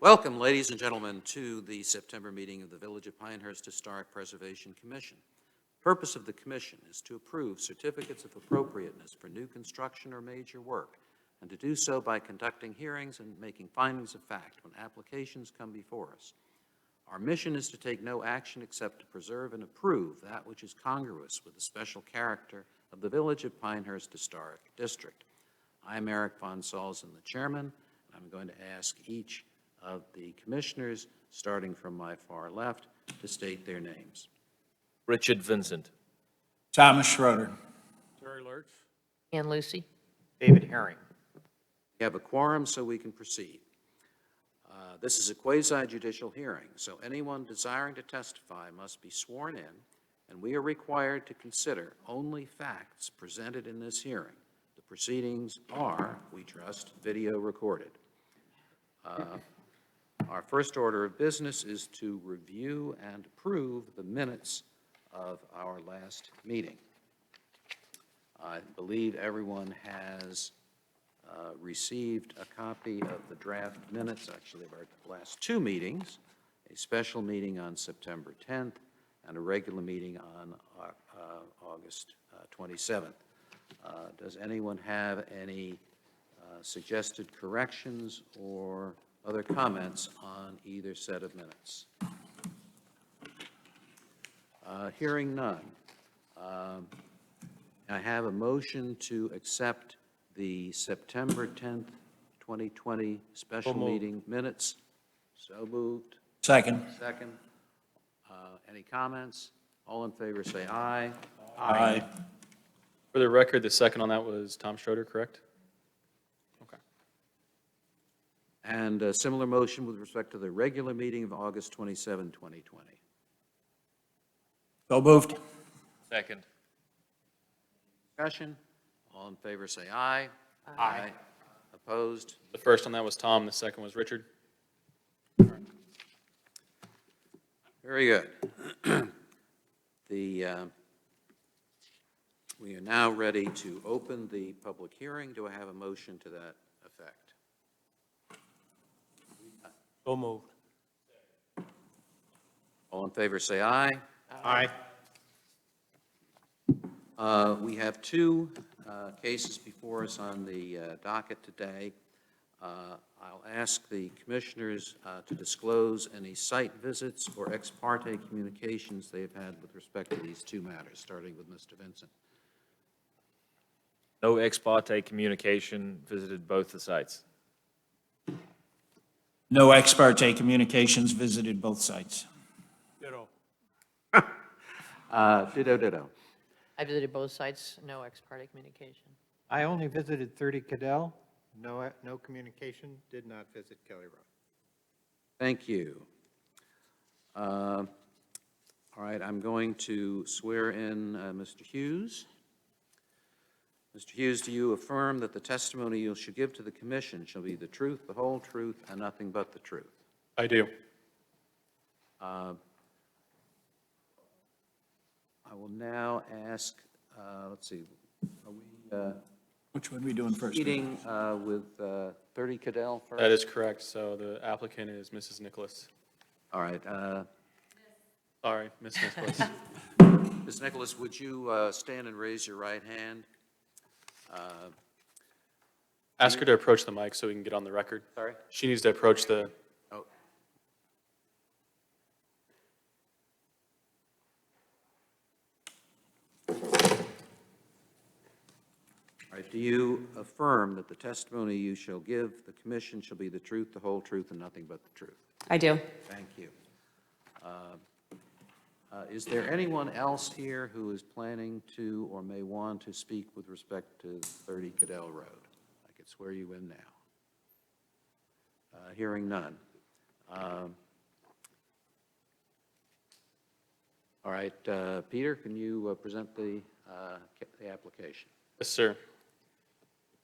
Welcome, ladies and gentlemen, to the September meeting of the Village of Pinehurst Historic Preservation Commission. The purpose of the commission is to approve certificates of appropriateness for new construction or major work, and to do so by conducting hearings and making findings of fact when applications come before us. Our mission is to take no action except to preserve and approve that which is congruous with the special character of the Village of Pinehurst Historic District. I'm Eric Von Salzen, the chairman, and I'm going to ask each of the commissioners, starting from my far left, to state their names. Richard Vincent. Thomas Schroeder. Terry Lurch. Ann Lucy. David Herring. We have a quorum, so we can proceed. This is a quasi-judicial hearing, so anyone desiring to testify must be sworn in, and we are required to consider only facts presented in this hearing. The proceedings are, we trust, video recorded. Our first order of business is to review and approve the minutes of our last meeting. I believe everyone has received a copy of the draft minutes, actually, of our last two meetings, a special meeting on September 10th and a regular meeting on August 27th. Does anyone have any suggested corrections or other comments on either set of minutes? Hearing none. I have a motion to accept the September 10th, 2020 special meeting minutes. So moved. Second. Second. Any comments? All in favor say aye. Aye. For the record, the second on that was Tom Schroeder, correct? Okay. And a similar motion with respect to the regular meeting of August 27, 2020. So moved. Second. Discussion? All in favor say aye. Aye. Opposed? The first on that was Tom, the second was Richard. Very good. We are now ready to open the public hearing. Do I have a motion to that effect? So moved. All in favor say aye. Aye. We have two cases before us on the docket today. I'll ask the commissioners to disclose any site visits or ex parte communications they have had with respect to these two matters, starting with Mr. Vincent. No ex parte communication, visited both the sites. No ex parte communications, visited both sites. Ditto. Ditto, ditto. I visited both sites, no ex parte communication. I only visited 30 Cadell. No communication. Did not visit Kelly Road. Thank you. All right, I'm going to swear in Mr. Hughes. Mr. Hughes, do you affirm that the testimony you shall give to the commission shall be the truth, the whole truth, and nothing but the truth? I do. I will now ask, let's see, are we Which one are we doing first? proceeding with 30 Cadell first? That is correct. So the applicant is Mrs. Nicholas. All right. Sorry, Miss Nicholas. Ms. Nicholas, would you stand and raise your right hand? Ask her to approach the mic so we can get on the record. Sorry? She needs to approach the, Oh. All right, do you affirm that the testimony you shall give the commission shall be the truth, the whole truth, and nothing but the truth? I do. Thank you. Is there anyone else here who is planning to or may want to speak with respect to 30 Cadell Road? I could swear you in now. Hearing none. All right, Peter, can you present the application? yes, sir.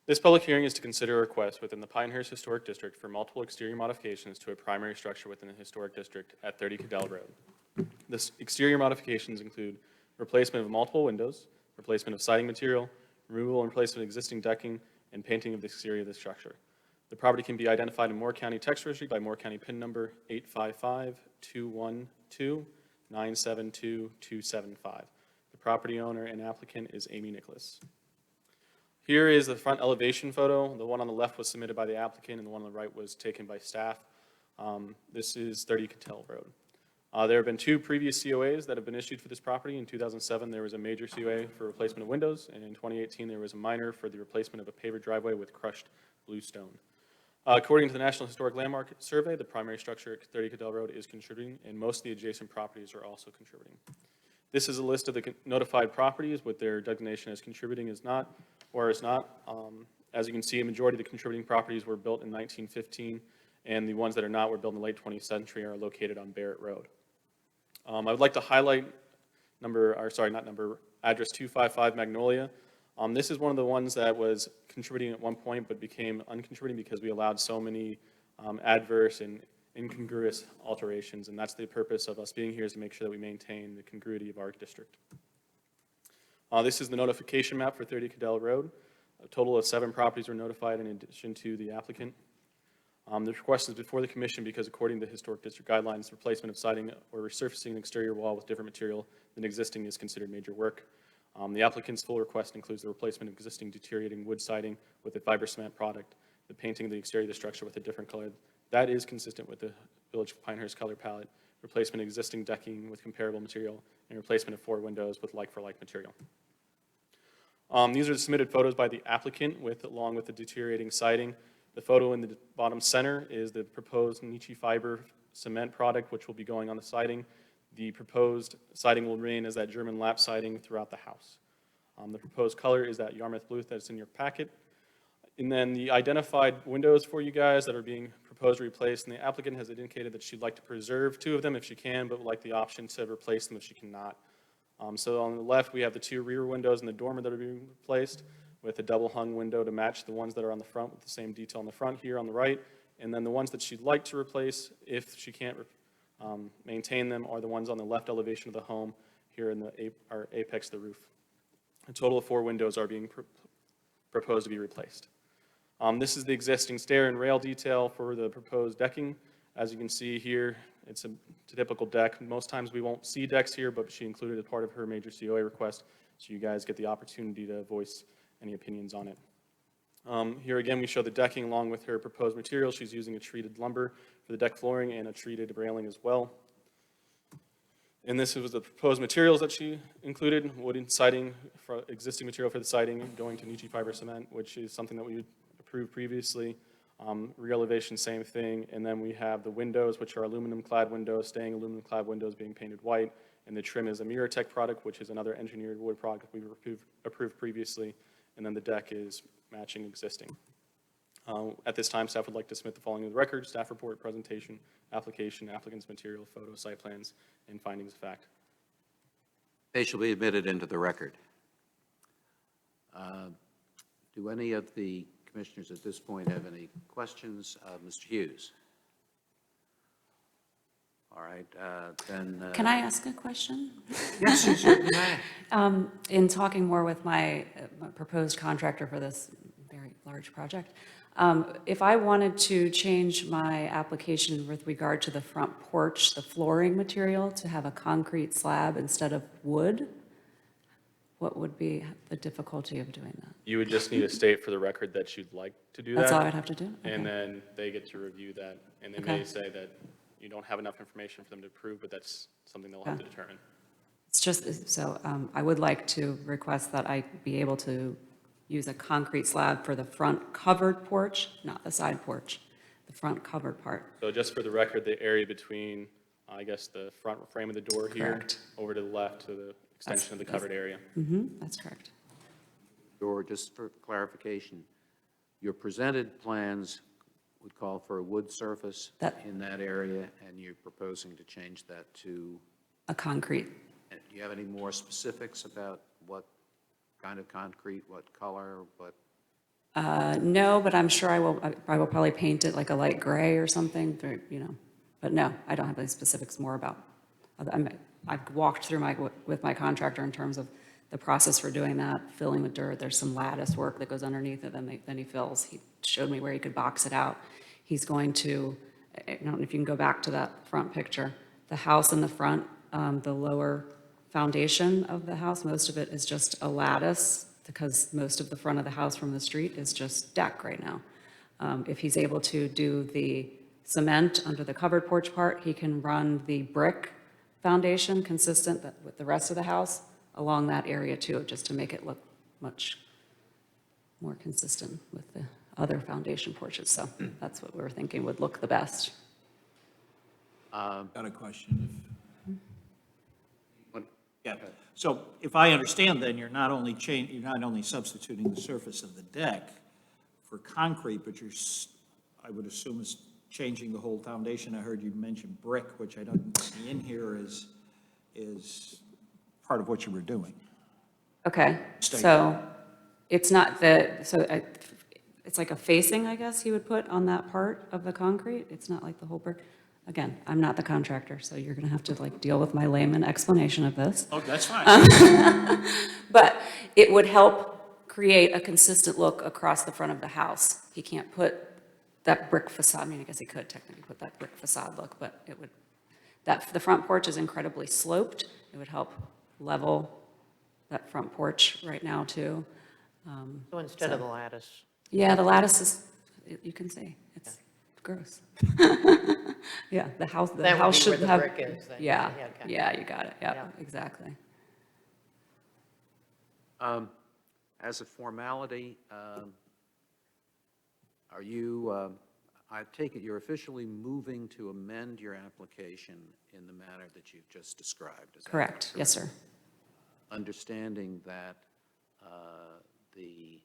This public hearing is to consider a request within the Pinehurst Historic District for multiple exterior modifications to a primary structure within the historic district at 30 Cadell Road. This exterior modifications include replacement of multiple windows, replacement of siding material, removal and replacement of existing decking, and painting of the exterior of the structure. The The property can be identified in Moore County Text Registry by Moore County PIN number 855-212-972-275. The property owner and applicant is Amy Nicholas. Here is the front elevation photo. The one on the left was submitted by the applicant, and the one on the right was taken by staff. This is 30 Cattell Road. There have been 2 previous COAs that have been issued for this property. In 2007, there was a major COA for replacement of windows, and in 2018, there was a minor for the replacement of a paver driveway with crushed bluestone. According to the National Historic Landmark Survey, the primary structure at 30 Cattell Road is contributing, and most of the adjacent properties are also contributing. This is a list of the notified properties with their designation as contributing is not, or is not. As you can see, a majority of the contributing properties were built in 1915, and the ones that are not were built in the late 20th century and are located on Barrett Road. I would like to highlight address 255 Magnolia. This is one of the ones that was contributing at one point but became uncontributing because we allowed so many adverse and incongruous alterations, and that's the purpose of us being here, is to make sure that we maintain the congruity of our district. This is the notification map for 30 Cattell Road. A total of 7 properties were notified in addition to the applicant. The request is before the commission because according to Historic District guidelines, replacement of siding or resurfacing an exterior wall with different material than existing is considered major work. The applicant's full request includes the replacement of existing deteriorating wood siding with a fiber cement product, the painting of the exterior of the structure with a different color. That is consistent with the Village of Pinehurst color palette, replacement of existing decking with comparable material, and replacement of 4 windows with like-for-like material. These are the submitted photos by the applicant along with the deteriorating siding. The photo in the bottom center is the proposed Nietzsche fiber cement product, which will be going on the siding. The proposed siding will remain as that German lap siding throughout the house. The proposed color is that Yarmouth blue that's in your packet. And then the identified windows for you guys that are being proposed to replace, and the applicant has indicated that she'd like to preserve 2 of them if she can, but would like the option to replace them if she cannot. So on the left, we have the 2 rear windows in the dormer that are being replaced with a double hung window to match the ones that are on the front with the same detail on the front here on the right. And then the ones that she'd like to replace, if she can't maintain them, are the ones on the left elevation of the home here in the apex of the roof. A total of 4 windows are being proposed to be replaced. This is the existing stair and rail detail for the proposed decking. As you can see here, it's a typical deck. Most times we won't see decks here, but she included as part of her major COA request, so you guys get the opportunity to voice any opinions on it. Here again, we show the decking along with her proposed material. She's using a treated lumber for the deck flooring and a treated railing as well. And this was the proposed materials that she included: wooden siding, existing material for the siding, going to Nietzsche fiber cement, which is something that we approved previously. Re-elevation, same thing. And then we have the windows, which are aluminum clad windows, staying aluminum clad windows being painted white. And the trim is a Miratech product, which is another engineered wood product we approved previously. And then the deck is matching existing. At this time, staff would like to submit the following to the record: staff report, presentation, application, applicant's material, photo, site plans, and findings of fact. They shall be admitted into the record. Do any of the commissioners at this point have any questions? Mr. Hughes? All right, then. Can I ask a question? Yes, you certainly may. In talking more with my proposed contractor for this very large project, if I wanted to change my application with regard to the front porch, the flooring material, to have a concrete slab instead of wood, what would be the difficulty of doing that? You would just need to state for the record that you'd like to do that. That's all I'd have to do? And Okay. then they get to review that, and they Okay. may say that you don't have enough information for them to approve, but that's something they'll have to Okay. determine. It's just, so I would like to request that I be able to use a concrete slab for the front covered porch, not the side porch, the front covered part. So just for the record, the area between, I guess, the front frame of the door here, Correct. over to the left to the extension of the covered area. That's correct. Or just for clarification, your presented plans would call for a wood surface That- in that area, and you're proposing to change that to, A concrete. do you have any more specifics about what kind of concrete, what color, what? No, but I'm sure I will probably paint it like a light gray or something, but no, I don't have any specifics more about. I've walked through with my contractor in terms of the process for doing that, filling with dirt. There's some lattice work that goes underneath it, then he fills. He showed me where he could box it out. He's going to, I don't know if you can go back to that front picture. The house in the front, the lower foundation of the house, most of it is just a lattice because most of the front of the house from the street is just deck right now. If he's able to do the cement under the covered porch part, he can run the brick foundation consistent with the rest of the house along that area too, just to make it look much more consistent with the other foundation porches. So that's what we were thinking would look the best. Got a question. What- Yeah, so if I understand then, you're not only substituting the surface of the deck for concrete, but I would assume is changing the whole foundation. I heard you mention brick, which I don't see in here is part of what you were doing. Okay, State. so it's not it's like a facing, I guess, he would put on that part of the concrete? It's not like the whole brick? Again, I'm not the contractor, so you're gonna have to like deal with my layman explanation of this. Oh, that's fine. But it would help create a consistent look across the front of the house. He can't put that brick facade, I mean, I guess he could technically put that brick facade look, but it would, the front porch is incredibly sloped. It would help level that front porch right now too. So instead of the lattice. Yeah, the lattice is, you can see, it's gross. Yeah, the house That would be should where the have. brick is then. Yeah, okay. yeah, you got it, yeah, Yeah. exactly. As a formality, are you, I take it you're officially moving to amend your application in the manner that you've just described? Is that Correct, yes, sir. Understanding that the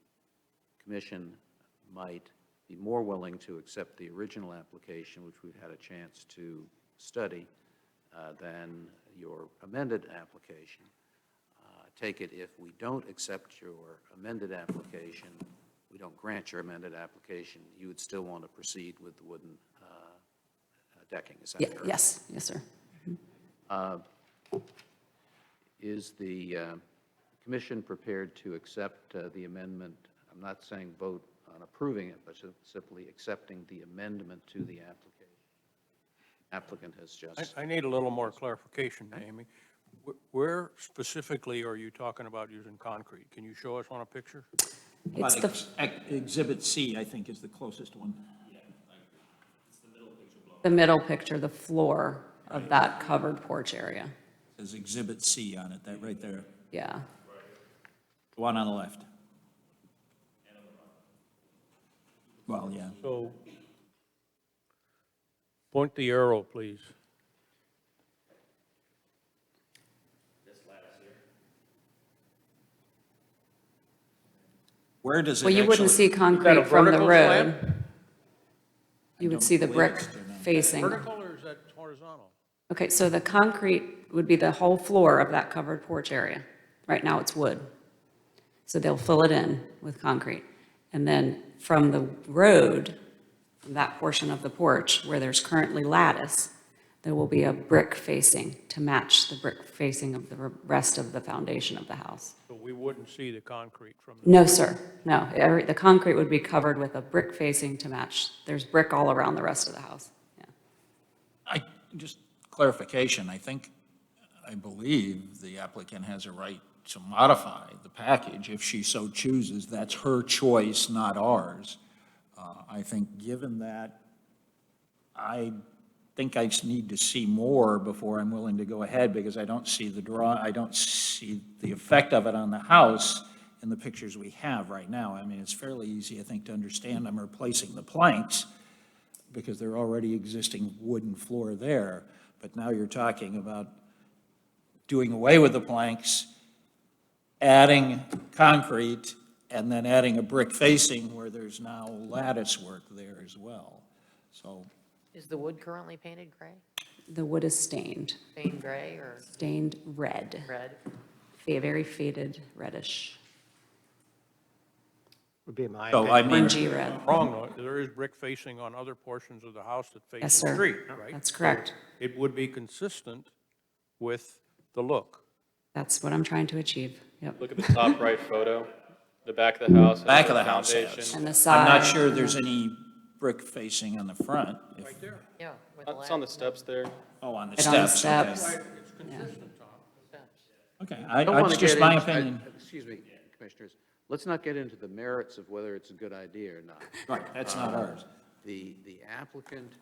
commission might be more willing to accept the original application, which we've had a chance to study, than your amended application. Take it if we don't accept your amended application, we don't grant your amended application, you would still want to proceed with the wooden decking, is that Yeah, correct? yes, yes, sir. Is the commission prepared to accept the amendment? I'm not saying vote on approving it, but simply accepting the amendment to the application. Applicant has just, I need a little more clarification, Amy. Where specifically are you talking about using concrete? Can you show us on a picture? It's the, Exhibit C, I think, is the closest one. the middle picture, the floor of that covered porch area. There's Exhibit C on it, that right there, Yeah. the one on the left. Well, yeah. So, point the arrow, please. Where does it Well, you wouldn't actually- see concrete from the vertical road. slant? You would don't see the believe brick it's there now. facing. Vertical or is that horizontal? Okay, so the concrete would be the whole floor of that covered porch area. Right now, it's wood. So they'll fill it in with concrete. And then from the road, from that portion of the porch where there's currently lattice, there will be a brick facing to match the brick facing of the rest of the foundation of the house. So we wouldn't see the concrete from the... No, sir, no. The concrete would be covered with a brick facing to match. There's brick all around the rest of the house. Yeah. Just clarification, I believe the applicant has a right to modify the package if she so chooses. That's her choice, not ours. I think given that, I think I just need to see more before I'm willing to go ahead, because I don't see I don't see the effect of it on the house in the pictures we have right now. I mean, it's fairly easy, I think, to understand I'm replacing the planks because they're already existing wooden floor there. But now you're talking about doing away with the planks, adding concrete, and then adding a brick facing where there's now lattice work there as well. So Is the wood currently painted gray? The wood is stained, Stained gray or stained red, red? very faded reddish, Would be my So, I opinion. mean, orangey red. Wrong, though. There is brick facing on other portions of the house that face Yes, the sir. street, right? That's correct. It would be consistent with the look. That's what I'm trying to achieve. Yep. look at the top right photo. The back of the house. has Back of a the house foundation. has. And the I'm not side. sure there's any brick facing on the front. Right there. Yeah. with the It's on the lattice, steps there. Oh, on the Right on the steps, okay. steps. steps. Okay, I don't want that's to just get my into- opinion. Excuse me, Commissioners, let's not get into the merits of whether it's a good idea or not. Right, that's not ours. The applicant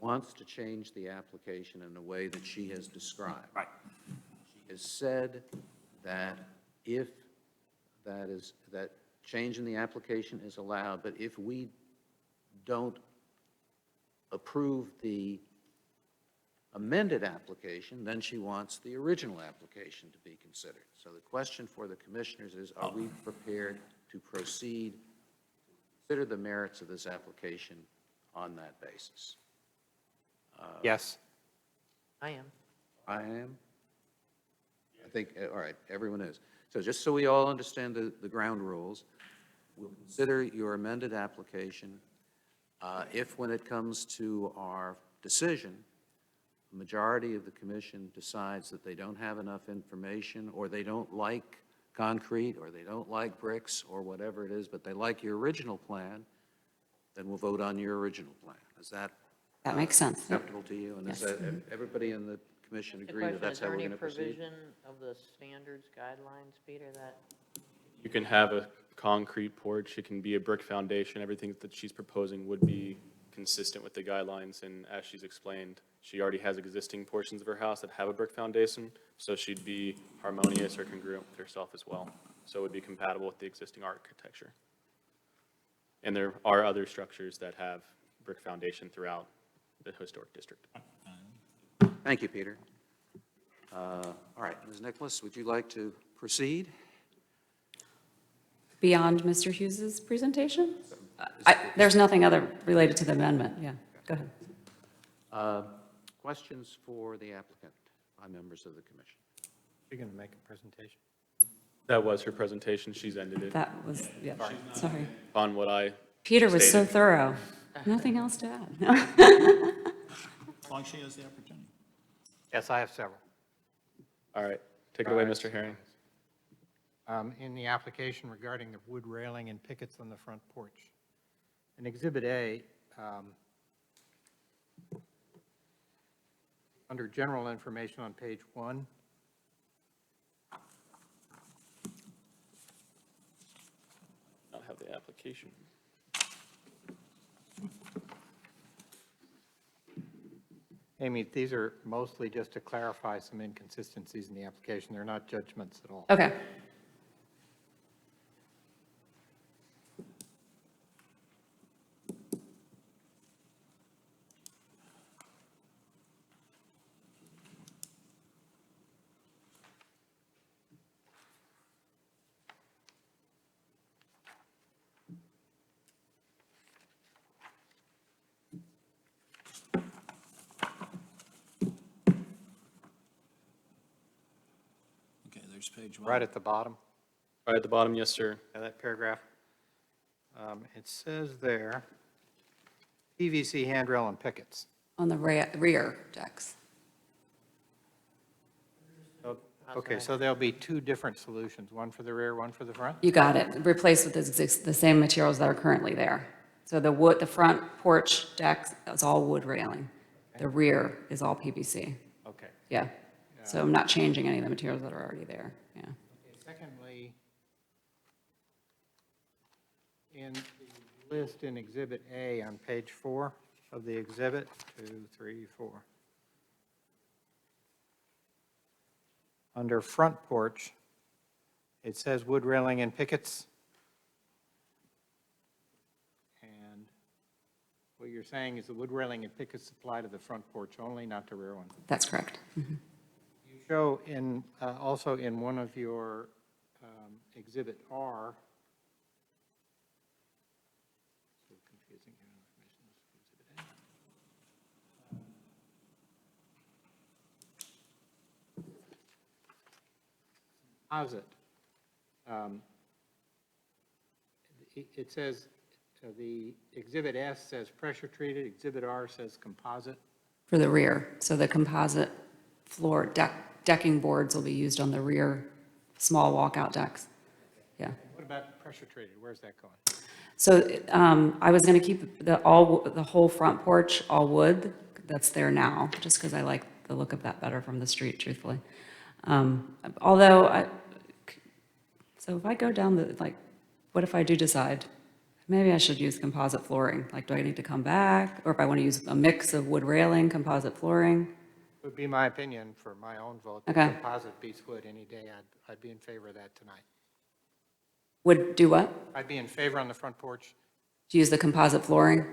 wants to change the application in a way that she has described. Right. She has said that if that change in the application is allowed, but if we don't approve the amended application, then she wants the original application to be considered. So the question for the commissioners is, are we prepared to proceed, consider the merits of this application on that basis? Yes. I am. I am? I think, all right, everyone is. So just so we all understand the ground rules, we'll consider your amended application. If, when it comes to our decision, the majority of the commission decides that they don't have enough information, or they don't like concrete, or they don't like bricks, or whatever it is, but they like your original plan, then we'll vote on your original plan. Is that That makes sense. Yep. acceptable to you? And Yes. does that, everybody in the commission The agree that question, that's is how there we're any going to proceed? provision of the standards guidelines, Peter, that, You can have a concrete porch, it can be a brick foundation, everything that she's proposing would be consistent with the guidelines, and as she's explained, she already has existing portions of her house that have a brick foundation, so she'd be harmonious or congruent with herself as well. So it would be compatible with the existing architecture. And there are other structures that have brick foundation throughout the historic district. Thank you, Peter. All right, Ms. Nicholas, would you like to proceed? Beyond Mr. Hughes's presentation? There's nothing other related to the amendment, yeah, go ahead. Questions for the applicant by members of the commission? You're going to make a presentation? That was her presentation, she's ended it That was, yeah, sorry. on what I Peter was so stated. thorough. Nothing else to add. As long as she has the opportunity. Yes, I have several. All right, take it away, Mr. Herring. In the application regarding the wood railing and pickets on the front porch. In Exhibit A, under general information on page 1, Not have the application. Amy, these are mostly just to clarify some inconsistencies in the application. They're not judgments at all. Okay, Okay, there's page 1. Right at the bottom. Right at the bottom, yes, sir. That paragraph. It says there, PVC handrail and pickets. on the rear decks. Okay, so there'll be two different solutions, one for the rear, one for the front? You got it, replaced with the same materials that are currently there. So the wood, the front porch decks is all wood railing. The rear is all PVC, Okay. yeah. So I'm not changing any of the materials that are already there, yeah. Secondly, in the list in Exhibit A on page 4 of the exhibit, 2, 3, 4. Under front porch, it says wood railing and pickets. And what you're saying is the wood railing and pickets apply to the front porch only, not the rear one. That's correct. Mhm. You show in, also in one of your Exhibit R, so confusing here, Exhibit A. Composite. It says, the Exhibit S says pressure treated, Exhibit R says composite. For the rear, so the composite floor decking boards will be used on the rear, small walkout decks. Yeah, about pressure treated? Where's that going? So I was going to keep the whole front porch all wood. That's there now, just because I like the look of that better from the street, truthfully. Although, so if I go down what if I do decide, maybe I should use composite flooring? Like, do I need to come back? Or if I want to use a mix of wood railing, composite flooring? Would be my opinion for my own vote. that Okay. Composite beats wood any day. I'd be in favor of that tonight. Would do what? I'd be in favor on the front porch. To use the composite flooring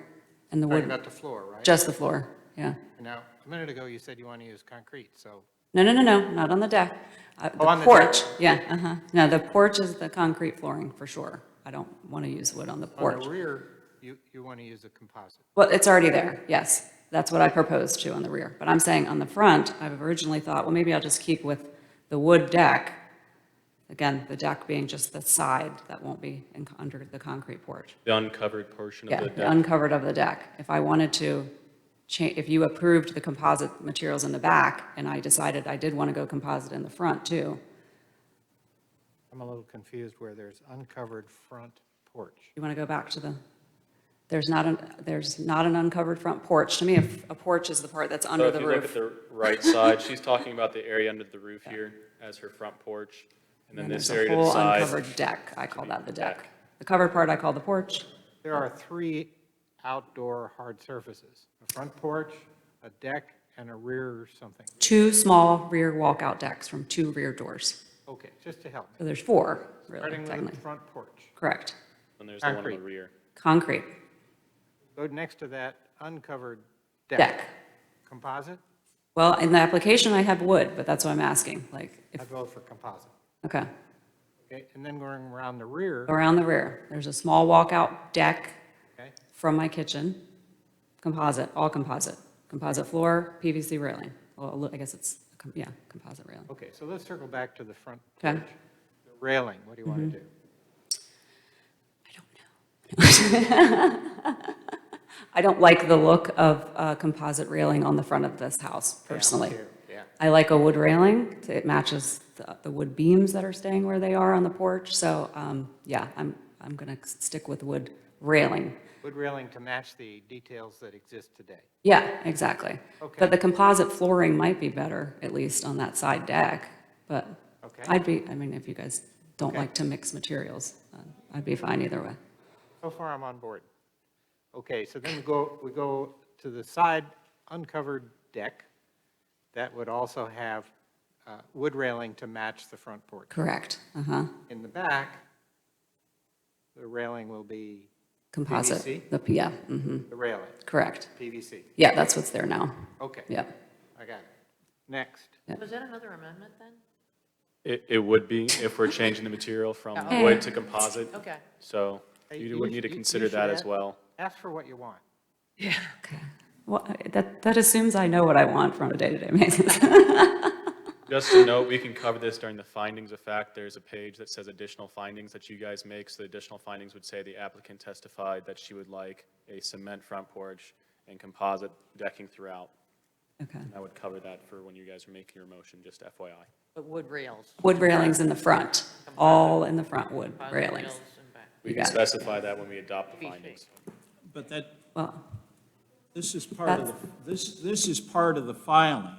and the Talking wood? about the floor, right? Just the floor, yeah. Now, a minute ago, you said you want to use concrete, so No, not on the deck. Oh, on The the porch, deck. yeah, No, the porch is the concrete flooring for sure. I don't want to use wood on the on porch. the rear, you want to use a composite. Well, it's already there, yes. That's what I proposed to on the rear. But I'm saying on the front, I've originally thought, well, maybe I'll just keep with the wood deck. Again, the deck being just the side that won't be under the concrete porch. The uncovered portion of Yeah, the the deck. uncovered of the deck. If I wanted to change, if you approved the composite materials in the back, and I decided I did want to go composite in the front too, I'm a little confused where there's uncovered front porch. you want to go back to there's not an uncovered front porch. To me, a porch is the part that's So under if the you look at roof. the right side, she's talking about the area under the roof here as her front porch. And then And this there's a area to the whole side. uncovered deck. I call that the deck. Deck. The covered part I call the porch. There are 3 outdoor hard surfaces, a front porch, a deck, and a rear something. 2 small rear walkout decks from 2 rear doors. Okay, just to help me. So there's 4, really, Starting with the technically. front porch. Correct. And there's the one on the Concrete. rear. Concrete, Go next to that uncovered deck. deck. Composite? Well, in the application, I have wood, but that's what I'm asking, like, I vote for composite. okay. Okay, and then going around the rear, Around the rear, there's a small walkout deck okay? from my kitchen, composite, all composite. Composite floor, PVC railing. Well, I guess it's, composite railing. Okay, so let's circle back to the front Okay. porch. The railing, what do you want to do? I don't like the look of composite railing on the front of this house, personally. too, yeah. I like a wood railing. It matches the wood beams that are staying where they are on the porch. So, yeah, I'm going to stick with wood railing. Wood railing to match the details that exist today. Yeah, exactly. Okay. But the composite flooring might be better, at least on that side deck. But Okay. I mean, if you guys don't Okay. like to mix materials, I'd be fine either way. So far, I'm on board. Okay, so then we go to the side uncovered deck. That would also have wood railing to match the front porch. Correct. Uh-huh. In the back, the railing will be Composite. PVC? Yeah, mm-hmm. the railing, Correct. PVC. Yeah, that's what's there now. Okay, Yeah. I got it. Next, Was that another amendment then? It would be if we're changing the material from Okay. wood to composite. Okay. So Hey, you you would need to should- you consider that should as add- well. ask for what you want. Okay. Well, that assumes I know what I want from a day-to-day basis. Just to note, we can cover this during the findings of fact. There's a page that says additional findings that you guys make. So the additional findings would say the applicant testified that she would like a cement front porch and composite decking throughout. Okay. I would cover that for when you guys are making your motion, just FYI. But wood rails. Wood railings in the front, all in the front wood composite railings. rails and back. We You can got it. specify that when we adopt the PVC. findings. But that, Well, this is part of this is part of the filing,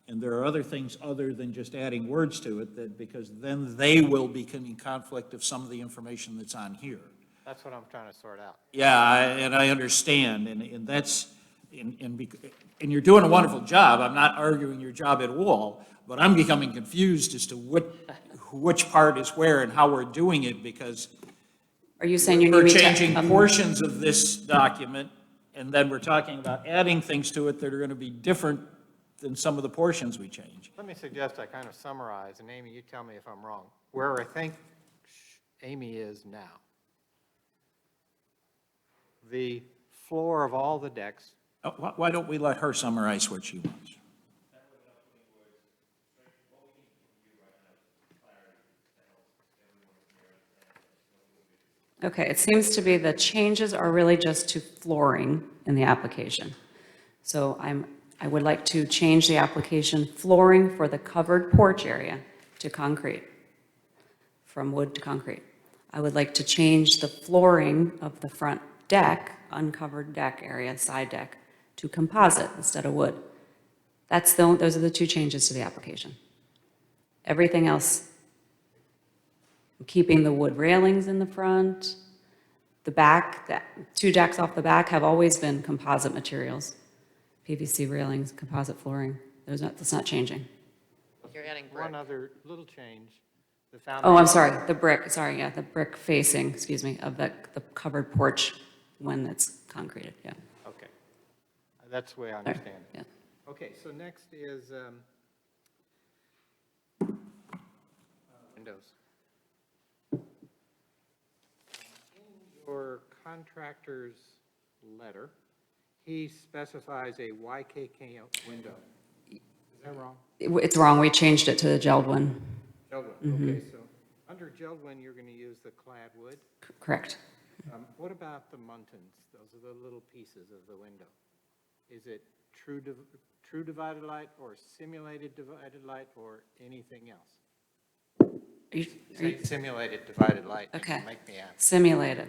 and there are other things other than just adding words to it, that, because then they will be in conflict of some of the information that's on here. That's what I'm trying to sort out. Yeah, and I understand, and that's, and you're doing a wonderful job, I'm not arguing your job at all, but I'm becoming confused as to which part is where and how we're doing it, because are you saying you need we're me to? changing portions of this document, and then we're talking about adding things to it that are going to be different than some of the portions we change. Let me suggest I kind of summarize, and Amy, you tell me if I'm wrong, where I think Amy is now. The floor of all the decks, Why don't we let her summarize what she wants? Okay, it seems to be the changes are really just to flooring in the application. So I would like to change the application flooring for the covered porch area to concrete, from wood to concrete. I would like to change the flooring of the front deck, uncovered deck area, side deck, to composite instead of wood. Those are the two changes to the application. Everything else, I'm keeping the wood railings in the front. The back, the two decks off the back have always been composite materials. PVC railings, composite flooring, that's not changing. You're adding brick. One other little change, the Oh, I'm foundation. sorry, the brick, sorry, yeah, the brick facing, excuse me, of the covered porch when it's concreted, yeah. Okay. That's the way I understand it. Yeah. Okay, so next is windows. In your contractor's letter, he specifies a YKK window. Is that wrong? It's wrong, we changed it to the gelled one, Jeld-Wen, okay, so under Jeld-Wen, you're going to use the clad wood. correct. What about the muntins? Those are the little pieces of the window. Is it true divided light or simulated divided light or anything else? Are you- Say simulated divided light. and Okay. Make me ask. Simulated,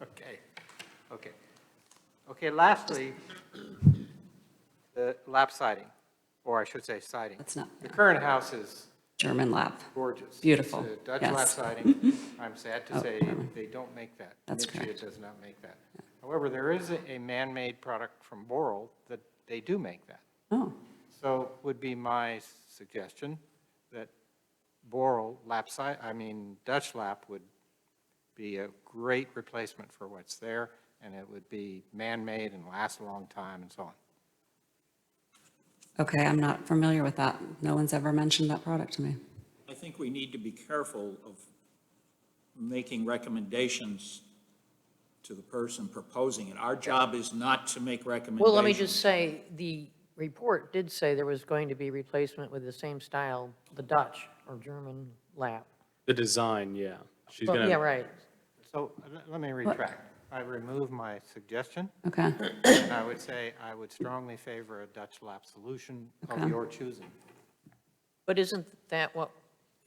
Okay, okay. Okay, lastly, the lap siding, or I should say siding. that's not, The current house is German lab, gorgeous. Beautiful, It's a Dutch yes. lap siding. I'm sad to Oh, say German. they don't make that. That's Nitzsche correct. does not make that. However, there is a man-made product from Boral that they do make that. oh, So would be my suggestion that Boral Dutch lap would be a great replacement for what's there, and it would be man-made and last a long time and so on. okay, I'm not familiar with that, no one's ever mentioned that product to me. I think we need to be careful of making recommendations to the person proposing it. Our job is not to make recommendations. Well, let me just say, the report did say there was going to be replacement with the same style, the Dutch or German lap. The design, yeah. She's Well, gonna. yeah, right. So let me retract. I remove my suggestion, Okay, and I would say I would strongly favor a Dutch lap solution of Okay. your choosing. But isn't that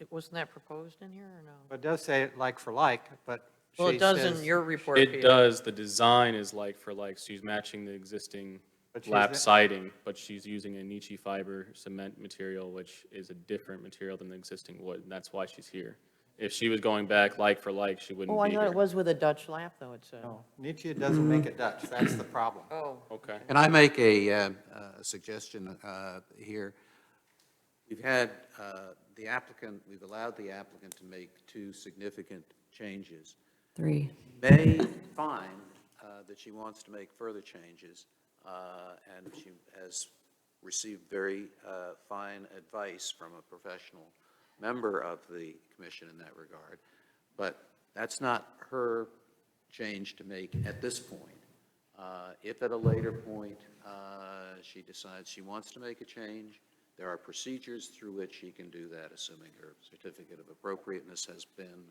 wasn't that proposed in here or no? But it does say like for like, but Well, she it does in says- your report, It Peter. does, the design is like for like, she's matching the existing But she's lap the- siding, but she's using a Nietzsche fiber cement material, which is a different material than the existing wood, and that's why she's here. If she was going back like for like, she wouldn't Oh, I be thought it here. was with a Dutch lap, though, it said. No, Nietzsche doesn't make it Dutch, that's the problem. Oh, Okay. Can I make a suggestion here? We've had we've allowed the applicant to make two significant changes. 3, May find that she wants to make further changes, and she has received very fine advice from a professional member of the commission in that regard. But that's not her change to make at this point. If at a later point she decides she wants to make a change, there are procedures through which she can do that, assuming her certificate of appropriateness has been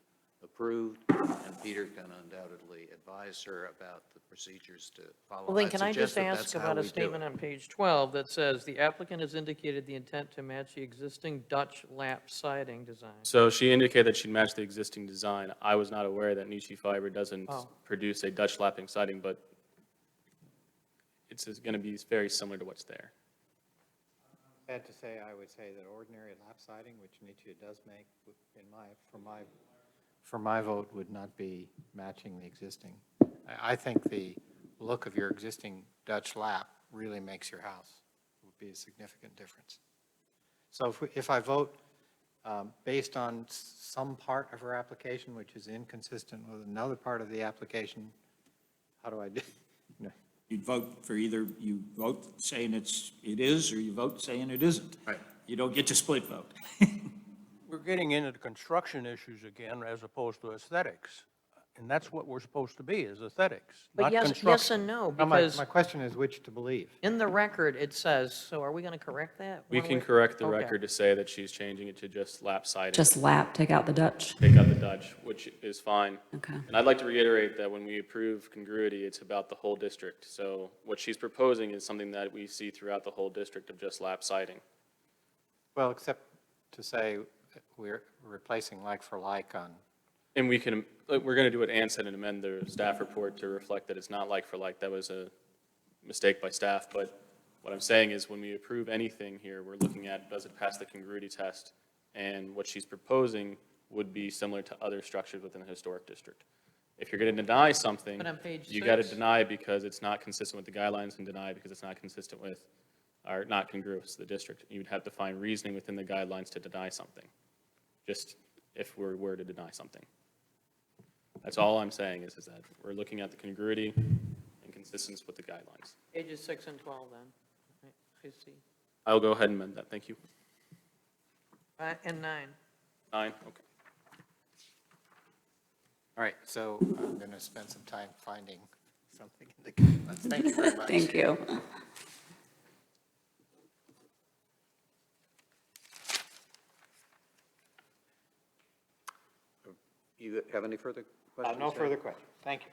approved, and Peter can undoubtedly advise her about the procedures to follow. well, then I'd can I just suggest that ask that's how about a we do statement it. on page 12 that says, "The applicant has indicated the intent to match the existing Dutch lap siding design." So she indicated that she'd match the existing design. I was not aware that Nietzsche fiber doesn't Oh. produce a Dutch lapping siding, but it's going to be very similar to what's there. Sad to say, I would say that ordinary lap siding, which Nietzsche does make, for my vote, would not be matching the existing. I think the look of your existing Dutch lap really makes your house, would be a significant difference. So if I vote based on some part of her application, which is inconsistent with another part of the application, how do I do? You'd vote for either, you vote saying it is, or you vote saying it isn't. Right. You don't get to split vote. We're getting into the construction issues again as opposed to aesthetics. And that's what we're supposed to be, is aesthetics, But not yes construction. and no, Now, because my question is which to believe. in the record, it says, so are we going to correct that? We one can way? correct the Okay. record to say that she's changing it to just lap siding. just lap, take out the Dutch, Take out the Dutch, which is fine. okay. And I'd like to reiterate that when we approve congruity, it's about the whole district. So what she's proposing is something that we see throughout the whole district of just lap siding. Well, except to say we're replacing like for like on And we can, we're going to do what Ann said and amend the staff report to reflect that it's not like for like. That was a mistake by staff. But what I'm saying is when we approve anything here, we're looking at, does it pass the congruity test? And what she's proposing would be similar to other structures within the historic district. If you're going to deny something, But on page you got to 6 deny because it's not consistent with the guidelines and deny because it's not consistent with, or not congruous to the district. You'd have to find reasoning within the guidelines to deny something, just if we were to deny something. That's all I'm saying is that we're looking at the congruity and consistency with the guidelines. Pages 6 and 12 then. Right, I see. I'll go ahead and amend that. Thank you. And 9. 9, okay. All right, so I'm going to spend some time finding something in the guidelines. Thank you very much. Thank you. You have any further questions? No Dave? further questions. Thank you.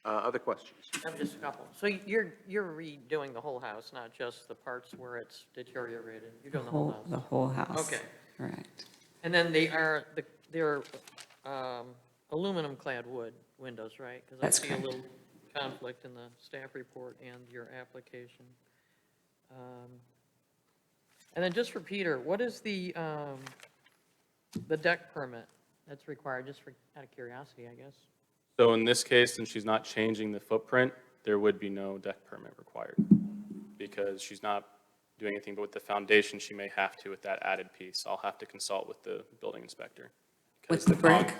Other questions? I have just a couple. So you're redoing the whole house, not just the parts where it's deteriorated? You're doing the whole The house? whole house. Okay. Correct. And then they're aluminum clad wood windows, right? That's Because I see correct. a little conflict in the staff report and your application. And then just for Peter, what is the deck permit that's required, just for, out of curiosity, I guess? So in this case, since she's not changing the footprint, there would be no deck permit required because she's not doing anything, but with the foundation, she may have to with that added piece. I'll have to consult with the building inspector. With 'Cause the con- brick?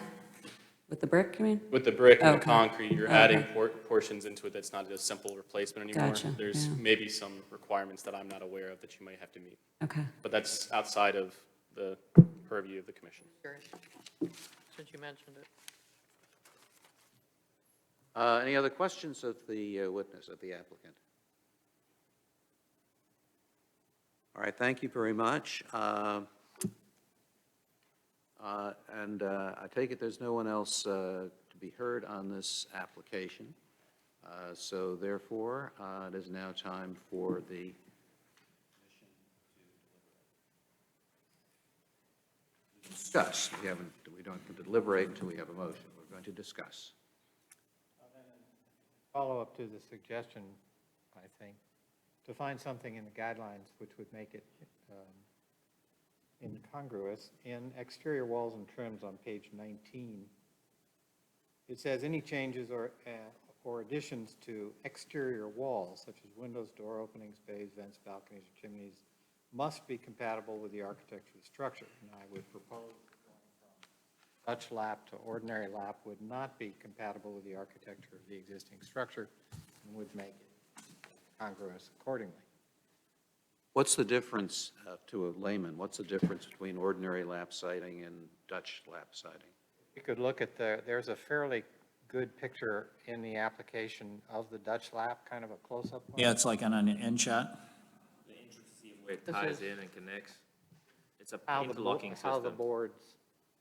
With the brick, you mean? With the brick and the Okay. concrete, you're Okay. adding portions into it that's not a simple replacement anymore. Gotcha, There's yeah. maybe some requirements that I'm not aware of that you may have to meet, Okay. but that's outside of the purview of the commission. Curious, since you mentioned it. Any other questions of the witness, of the applicant? All right, thank you very much. And I take it there's no one else to be heard on this application. So therefore, it is now time for the discuss. We don't deliberate until we have a motion. We're going to discuss. Follow-up to the suggestion, I think, to find something in the guidelines which would make it incongruous. In exterior walls and trims on page 19, it says any changes or additions to exterior walls, such as windows, door openings, bays, vents, balconies, or chimneys, must be compatible with the architecture of the structure. And I would propose Dutch lap to ordinary lap would not be compatible with the architecture of the existing structure and would make it congruous accordingly. What's the difference, to a layman, what's the difference between ordinary lap siding and Dutch lap siding? You could look at there's a fairly good picture in the application of the Dutch lap, kind of a close-up one. Yeah, it's like on an end shot. The intricacy of where it This ties is- in and connects. It's a How the interlocking how the system. boards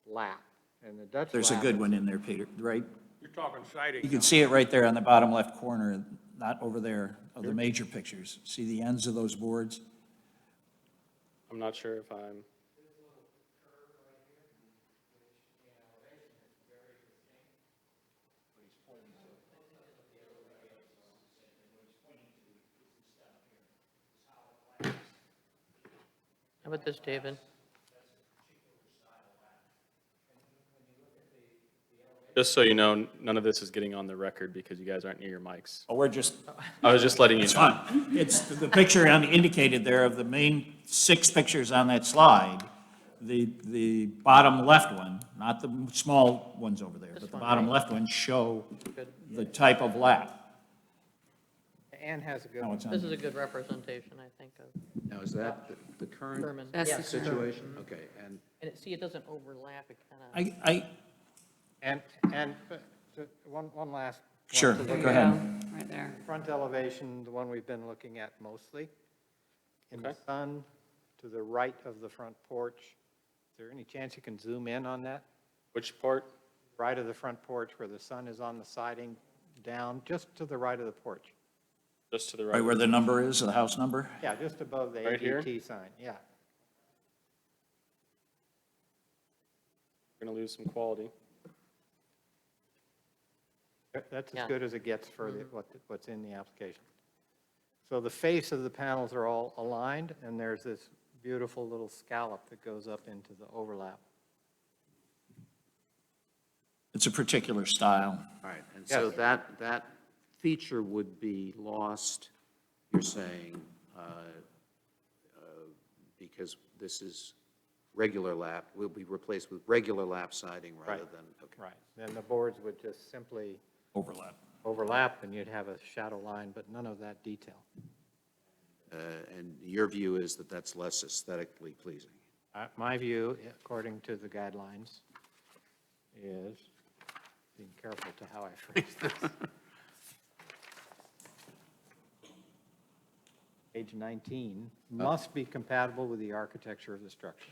lap. And the Dutch There's a lap good is- one in there, Peter, right? You're talking siding. You can see it right there on the bottom left corner, not over there, of the major pictures. See the ends of those boards? I'm not sure if I'm, How about this, David? just so you know, none of this is getting on the record because you guys aren't near your mics. Oh, we're just, I was just letting you it's know. fine. It's the picture indicated there of the main 6 pictures on that slide. The bottom left one, not the small ones over there, but the one, bottom right? left one show Good. the type of lap. Ann has a good No, one. it's on- This is a good representation, I think, of Now, is that the current Berman. That's the Yes. current. situation? Okay, and And see, it doesn't overlap, it kind of. I, And one last. one sure, to go look ahead. at. Right there. Front elevation, the one we've been looking at mostly. In the Okay. sun, to the right of the front porch. Is there any chance you can zoom in on that? Which part? Right of the front porch where the sun is on the siding, down, just to the right of the porch. Just to the Right right. where the number is, the house number? Yeah, just above the Right here? ADT sign, yeah. We're going to lose some quality. That's as Yeah. good as it gets for what's in the application. So the face of the panels are all aligned, and there's this beautiful little scallop that goes up into the overlap. It's a particular style. All right, and so Yes. that feature would be lost, you're saying, because this is regular lap, will be replaced with regular lap siding rather Right. than, okay. Right. Then the boards would just simply Overlap. overlap, and you'd have a shadow line, but none of that detail. And your view is that that's less aesthetically pleasing? My view, according to the guidelines, is, being careful to how I phrase this. Page 19, must be compatible with the architecture of the structure.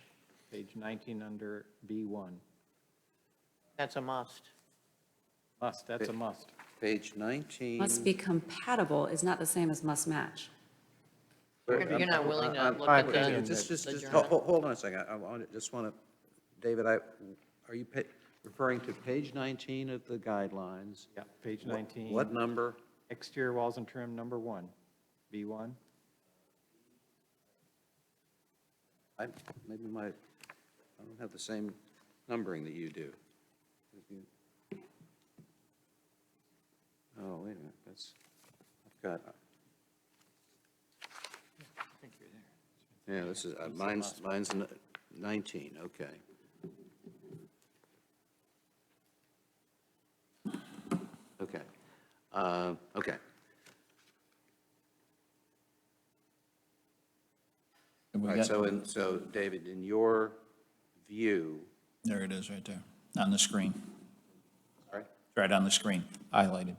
Page 19 under B1. That's a must. Must, that's a must. Page 19. Must be compatible is not the same as must match. You're not willing to look my at opinion, the, Just, the just, German? hold on a second. Just want to, David, are you referring to page 19 of the guidelines? Yeah, page 19. What number? Exterior walls and trim, number 1, B1. Maybe I don't have the same numbering that you do. Oh, wait a minute, I've got, yeah, this is, mine's 19, okay. Okay, okay. Have we All right, got- so David, in your view, There it is, right there, on the screen. sorry? Right on the screen, highlighted.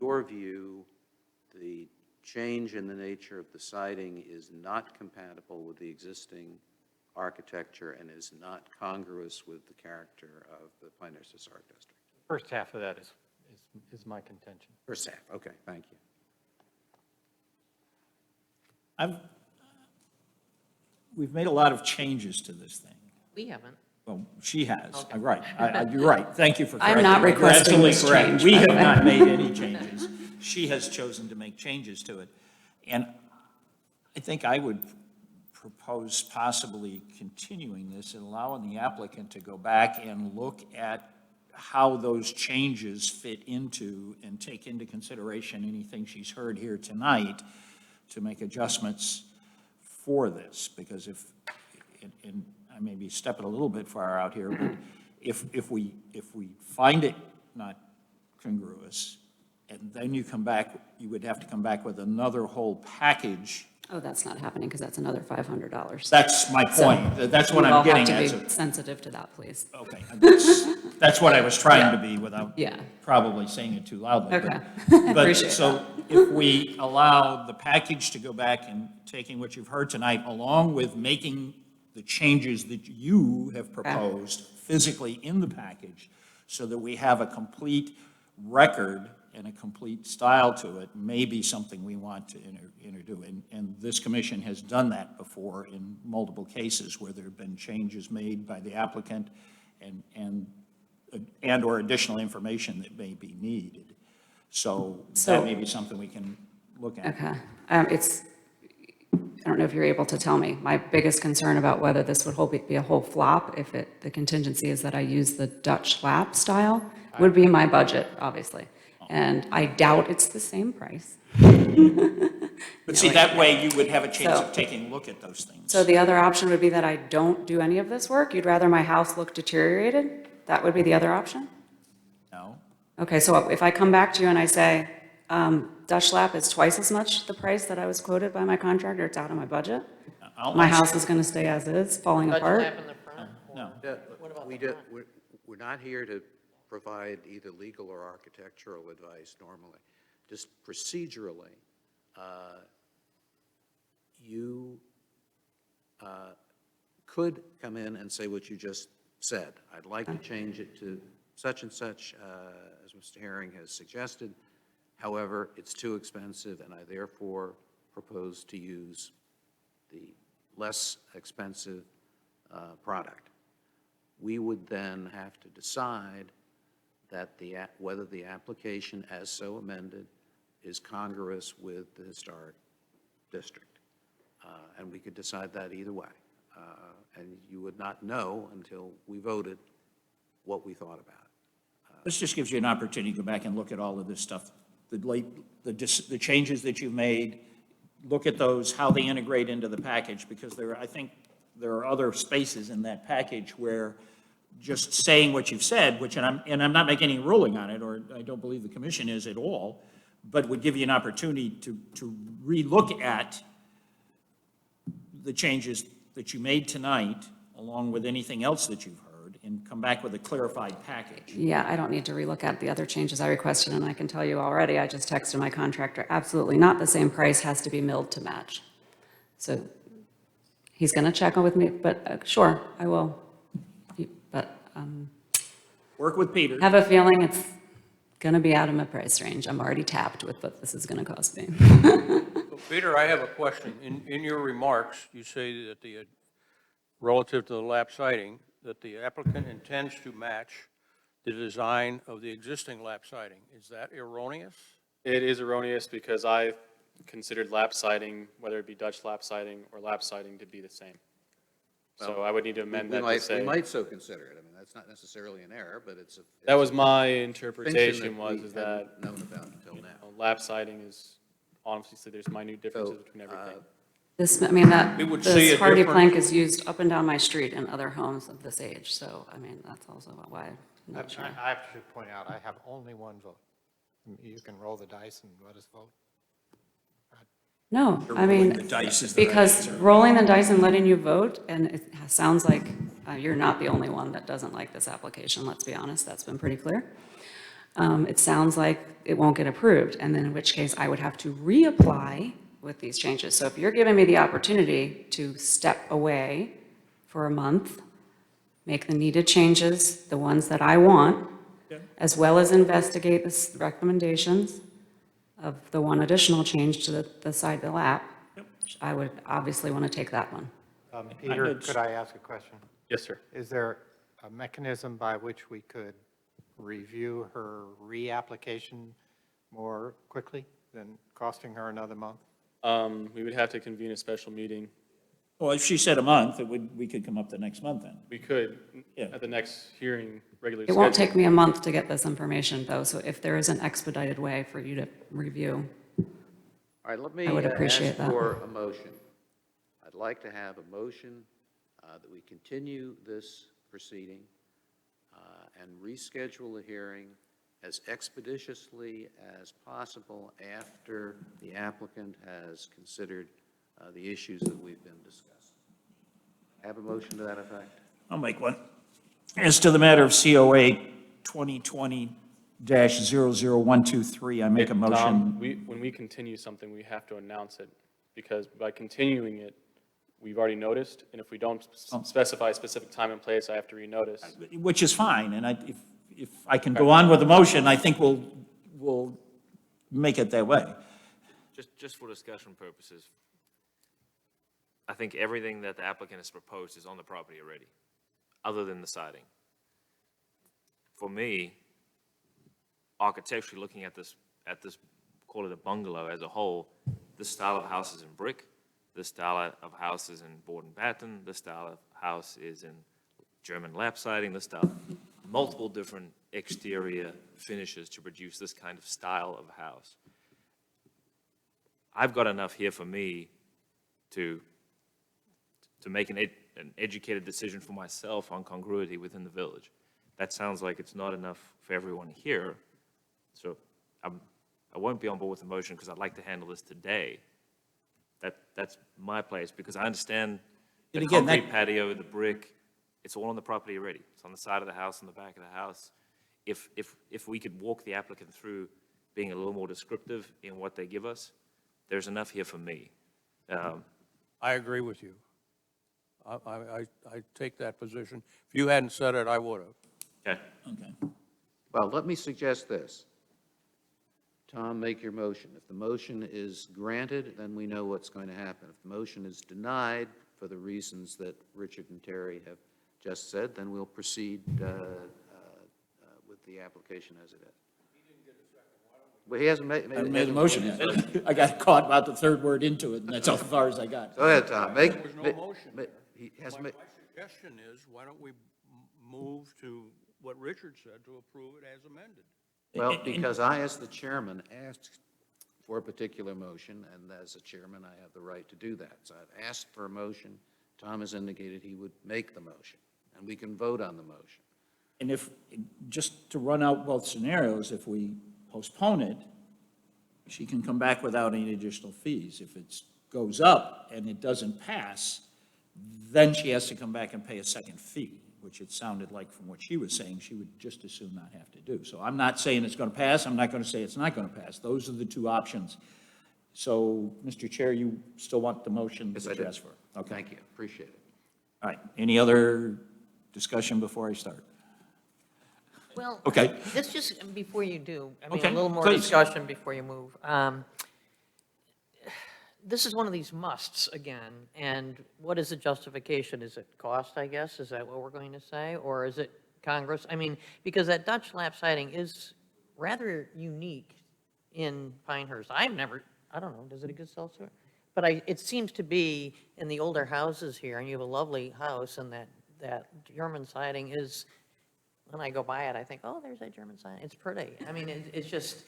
Your view, the change in the nature of the siding is not compatible with the existing architecture and is not congruous with the character of the Pinehurst Historic District. First half of that is my contention. First half, okay, thank you. We've made a lot of changes to this thing. We haven't. Well, she has, Okay. right. You're right. Thank you for correcting. I'm not me. You're requesting absolutely this correct. change, We by have the way. not made any changes. She has chosen to make changes to it. And I think I would propose possibly continuing this and allowing the applicant to go back and look at how those changes fit into and take into consideration anything she's heard here tonight to make adjustments for this. Because if, and I may be stepping a little bit far out here, but if we find it not congruous, and then you come back, you would have to come back with another whole package. Oh, that's not happening because that's another $500. That's my So point. That's what you I'm all have getting to at. be So- sensitive to that, please. Okay, that's what I was trying to be without Yeah. probably saying it too loudly. but- Okay. But, Appreciate so if we allow the package to go back and taking what you've heard tonight, along with making the changes that you have proposed physically in the package, so that we have a complete record and a complete style to it, may be something we want to introduce. And this commission has done that before in multiple cases where there have been changes made by the applicant and/or additional information that may be needed. So So- that may be something we can look at. Okay. I don't know if you're able to tell me. My biggest concern about whether this would be a whole flop, if the contingency is that I use the Dutch lap style, would be my budget, obviously. And I doubt it's the same price. But see, that way you would have a chance So- of taking a look at those things. So the other option would be that I don't do any of this work? You'd rather my house look deteriorated? That would be the other option? No? Okay, so if I come back to you and I say, Dutch lap is twice as much the price that I was quoted by my contractor, it's out of my budget? My house is gonna stay as is, falling Dutch apart? lap in the front? No. What about We the do, front? we're not here to provide either legal or architectural advice normally. Just procedurally, you could come in and say what you just said. I'd like to change it to such and such, as Mr. Herring has suggested. However, it's too expensive, and I therefore propose to use the less expensive product. we would then have to decide that whether the application as so amended is congruous with the historic district. And we could decide that either way. And you would not know until we voted what we thought about it. This just gives you an opportunity to go back and look at all of this stuff, the changes that you've made, look at those, how they integrate into the package, because I think there are other spaces in that package where just saying what you've said, and I'm not making any ruling on it, or I don't believe the commission is at all, but would give you an opportunity to relook at the changes that you made tonight, along with anything else that you've heard, and come back with a clarified package. Yeah, I don't need to relook at the other changes I requested, and I can tell you already, I just texted my contractor, absolutely not the same price, has to be milled to match. So he's going to check on with me, but sure, I will. But Work with Peter. I have a feeling it's going to be out of my price range. I'm already tapped with what this is going to cost me. Peter, I have a question. In your remarks, you say that relative to the lap siding, that the applicant intends to match the design of the existing lap siding. Is that erroneous? It is erroneous because I considered lap siding, whether it be Dutch lap siding or lap siding, to be the same. So I would need to amend that to We say, might so consider it. I mean, that's not necessarily an error, but it's a. that was my distinction interpretation we is that hadn't known about until now. lap siding is, honestly, there's minute differences between everything. This, I mean, We would see this a hardy difference- plank is used up and down my street in other homes of this age, so, I mean, that's also why I'm not sure. I have to point out, I have only one vote. You can roll the dice and let us vote. No, I Rolling mean, the dice is the right because answer. rolling the dice and letting you vote, and it sounds like you're not the only one that doesn't like this application, let's be honest, that's been pretty clear. It sounds like it won't get approved, and then in which case I would have to reapply with these changes. So if you're giving me the opportunity to step away for a month, make the needed changes, the ones that I want, as well as investigate the recommendations of the one additional change to the side of the lap, I would obviously want to take that one. Peter, had- could I ask a question? Yes, sir. Is there a mechanism by which we could review her reapplication more quickly than costing her another month? We would have to convene a special meeting. Well, if she said a month, we could come up the next month then. We could, Yeah. at the next hearing, regularly It won't scheduled. take me a month to get this information, though, so if there is an expedited way for you to review, All right, let me I would ask appreciate that. for a motion. I'd like to have a motion that we continue this proceeding and reschedule the hearing as expeditiously as possible after the applicant has considered the issues that we've been discussing. Have a motion to that effect? I'll make one. As to the matter of COA 2020-00123, I make a Tom, motion. when we continue something, we have to announce it, because by continuing it, we've already noticed, and if we don't specify a specific time and place, I have to renotice. Which is fine, and if I can go on with the motion, I think we'll make it that way. Just for discussion purposes, I think everything that the applicant has proposed is on the property already, other than the siding. For me, architecturally, looking at this, call it a bungalow as a whole, this style of house is in brick, this style of house is in board and batten, this style of house is in German lap siding, this style, multiple different exterior finishes to produce this kind of style of house. I've got enough here for me to make an educated decision for myself on congruity within the village. That sounds like it's not enough for everyone here. So I won't be on board with the motion because I'd like to handle this today. That's my place, because I understand the And again, concrete patio, the brick, it's all on the property already. It's on the side of the house, on the back of the house. If we could walk the applicant through being a little more descriptive in what they give us, there's enough here for me. I agree with you. I take that position. If you hadn't said it, I would have. Okay. Okay. Well, let me suggest this. Tom, make your motion. If the motion is granted, then we know what's going to happen. If the motion is denied for the reasons that Richard and Terry have just said, then we'll proceed with the application as it is. Well, he hasn't made. I haven't made a motion yet. I got caught about the third word into it, and that's how far as I got. Go ahead, Tom. Make. There was no make- motion make- there. He has My made. suggestion is, why don't we move to what Richard said, to approve it as amended? Well, because I, as the chairman, asked for a particular motion, and as a chairman, I have the right to do that. So I've asked for a motion. Tom has indicated he would make the motion, and we can vote on the motion. And if, just to run out both scenarios, if we postpone it, she can come back without any additional fees. If it goes up and it doesn't pass, then she has to come back and pay a second fee, which it sounded like from what she was saying, she would just as soon not have to do. So I'm not saying it's going to pass, I'm not going to say it's not going to pass. Those are the two options. So, Mr. Chair, you still want the motion Yes, that I you do. asked for? Okay. Thank you, appreciate it. All right. Any other discussion before I start? Well, Okay. let's just, before you do, I mean, Okay, a little more please. discussion before you move. This is one of these musts again, and what is the justification? Is it cost, I guess? Is that what we're going to say? Or is it Congress? I mean, because that Dutch lap siding is rather unique in Pinehurst. I don't know, does it exist elsewhere? But it seems to be in the older houses here, and you have a lovely house, and that German siding is, when I go by it, I think, oh, there's that German sign. It's pretty. I mean, it's just,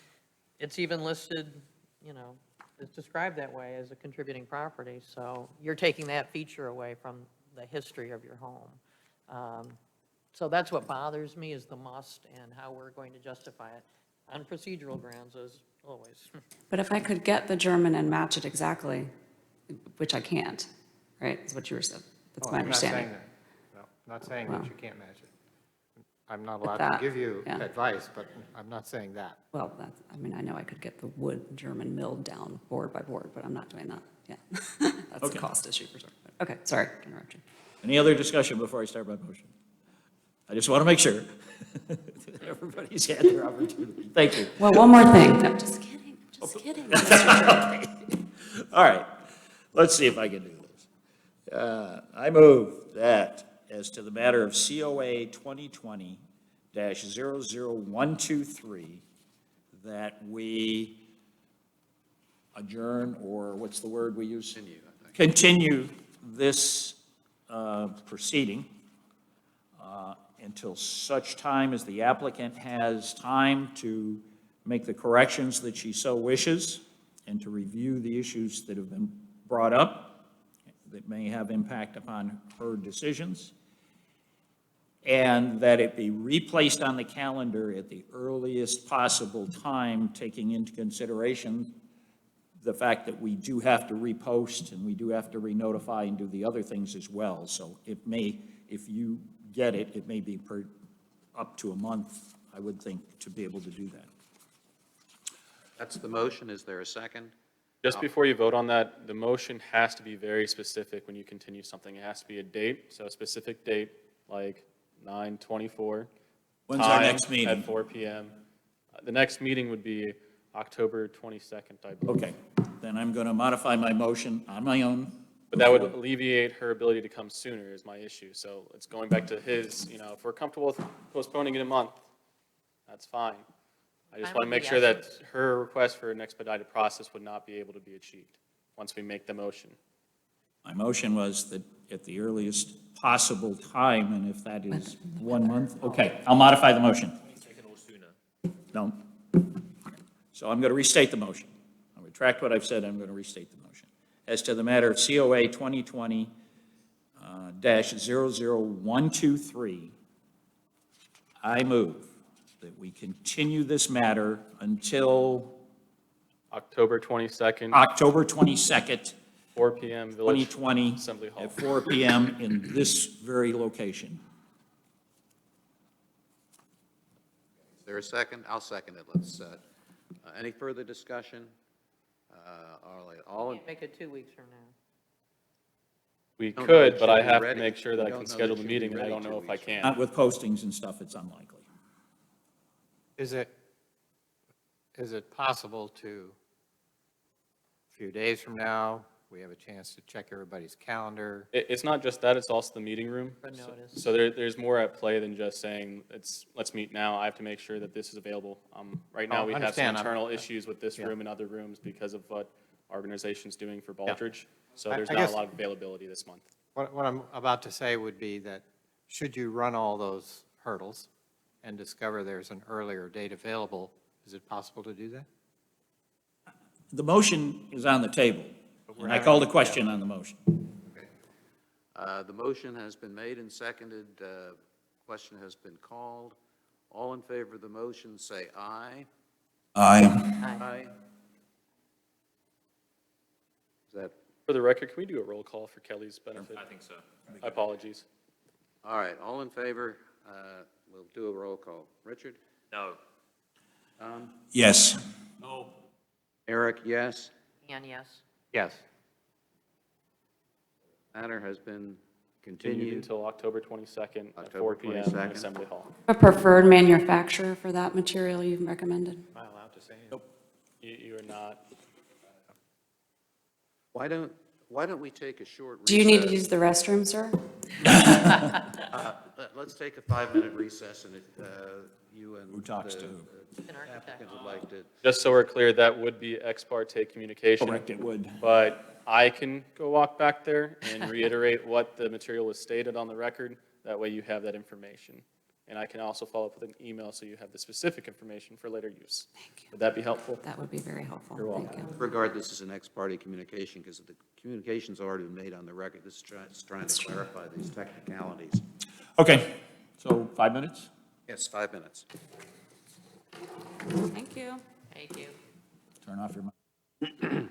it's even listed, it's described that way as a contributing property. So you're taking that feature away from the history of your home. So that's what bothers me is the must and how we're going to justify it on procedural grounds as always. But if I could get the German and match it exactly, which I can't, right, is what you were saying. That's my understanding. I'm not saying that. No, not saying Wow. that you can't match it. I'm not But allowed that- to give you yeah. advice, but I'm not saying that. Well, I know I could get the wood German milled down board by board, but I'm not doing that, yeah. That's Okay. a cost issue for sure. Okay, sorry, to interrupt you. Any other discussion before I start my motion? I just want to make sure that everybody's had their opportunity. Thank you. Well, one more thing. No, just kidding, just kidding. All right, let's see if I can do this. I move that as to the matter of COA 2020-00123, that we adjourn, or what's the word we use? Continue, I think. Continue this proceeding until such time as the applicant has time to make the corrections that she so wishes and to review the issues that have been brought up that may have impact upon her decisions, and that it be replaced on the calendar at the earliest possible time, taking into consideration the fact that we do have to repost and we do have to re-notify and do the other things as well. So it may, if you get it, it may be up to a month, I would think, to be able to do that. That's the motion. Is there a second? Just before you vote on that, the motion has to be very specific when you continue something. It has to be a date, so a specific date, like 9/24. When's our time next meeting? At 4 PM. The next meeting would be October 22nd, I believe. Okay, then I'm going to modify my motion on my own. But that would alleviate her ability to come sooner is my issue. So it's going back to his, if we're comfortable with postponing it a month, that's fine. I just Time want to of make the sure that essence. her request for an expedited process would not be able to be achieved once we make the motion. My motion was that at the earliest possible time, and if that is 1 month, okay, I'll modify the motion. No. So I'm going to restate the motion. I'll retract what I've said, I'm going to restate the motion. As to the matter of COA 2020-00123, I move that we continue this matter until October 22nd, October 22nd, 4 PM, Village 2020, Assembly Hall. at 4 PM in this very location. Is there a second? I'll second it. Let's, any further discussion? All in, Make it 2 weeks from now. We don't know could, that but you'll I be have to ready. make sure that I We can don't know schedule that the you'll be meeting, and I ready don't know 2 if I weeks from can. Not with postings and stuff, it's unlikely. Is it possible to, a few days from now, we have a chance to check everybody's calendar. It's not just that, it's also the meeting room. For So- notice. So there's more at play than just saying, let's meet now. I have to make sure that this is available. Right now, Oh, we have some understand. internal issues with this yeah. room and other rooms because of what our organization's doing for Baldridge. So I- there's I not a guess- lot of availability this month. What I'm about to say would be that, should you run all those hurdles and discover there's an earlier date available, is it possible to do that? The motion is on the table, we're and I having- called a question on the motion. The motion has been made and seconded. Question has been called. All in favor of the motion, say aye. Aye. Aye. Is that, For the record, can we do a roll call for Kelly's benefit? I think so. Apologies. all right, all in favor? We'll do a roll call. Richard? No. Tom? Yes. Eric, yes. And yes. Yes. Matter has been Continued continued. until October 22nd at October 4 PM in 22nd. Assembly Hall. A preferred manufacturer for that material you've recommended? Am I allowed to say it? You are not, Why don't we take a short recess? Do you need to use the restroom, sir? Let's take a 5-minute recess, and if you and Who talks the to who? An architect. applicant would like to. just so we're clear, that would be ex parte communication. Correct, it would. But I can go walk back there and reiterate what the material was stated on the record. That way you have that information. And I can also follow up with an email so you have the specific information for later use. Thank you. Would that be helpful? That would be very helpful. You're Thank you. Regard this as an ex parte communication, because the communication's already been made on the record. This is trying to clarify these technicalities. Okay, so 5 minutes? Yes, 5 minutes. Thank you. Thank you. Turn off your mic.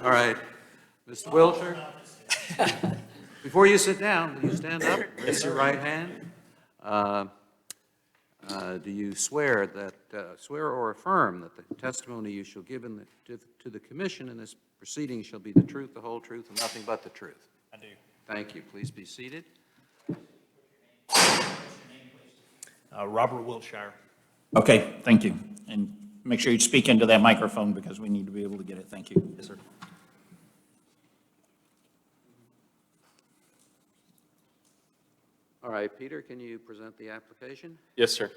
All right. Mr. Wiltshire? Before you sit down, will you stand up, raise your right hand? Do you swear that, swear or affirm that the testimony you shall give to the commission in this proceeding shall be the truth, the whole truth, and nothing but the truth? I do. Thank you. Please be seated. Robert Wiltshire. Okay, thank you. And make sure you speak into that microphone because we need to be able to get it. Thank you. Yes, sir. All right, Peter, can you present the application? Yes, sir.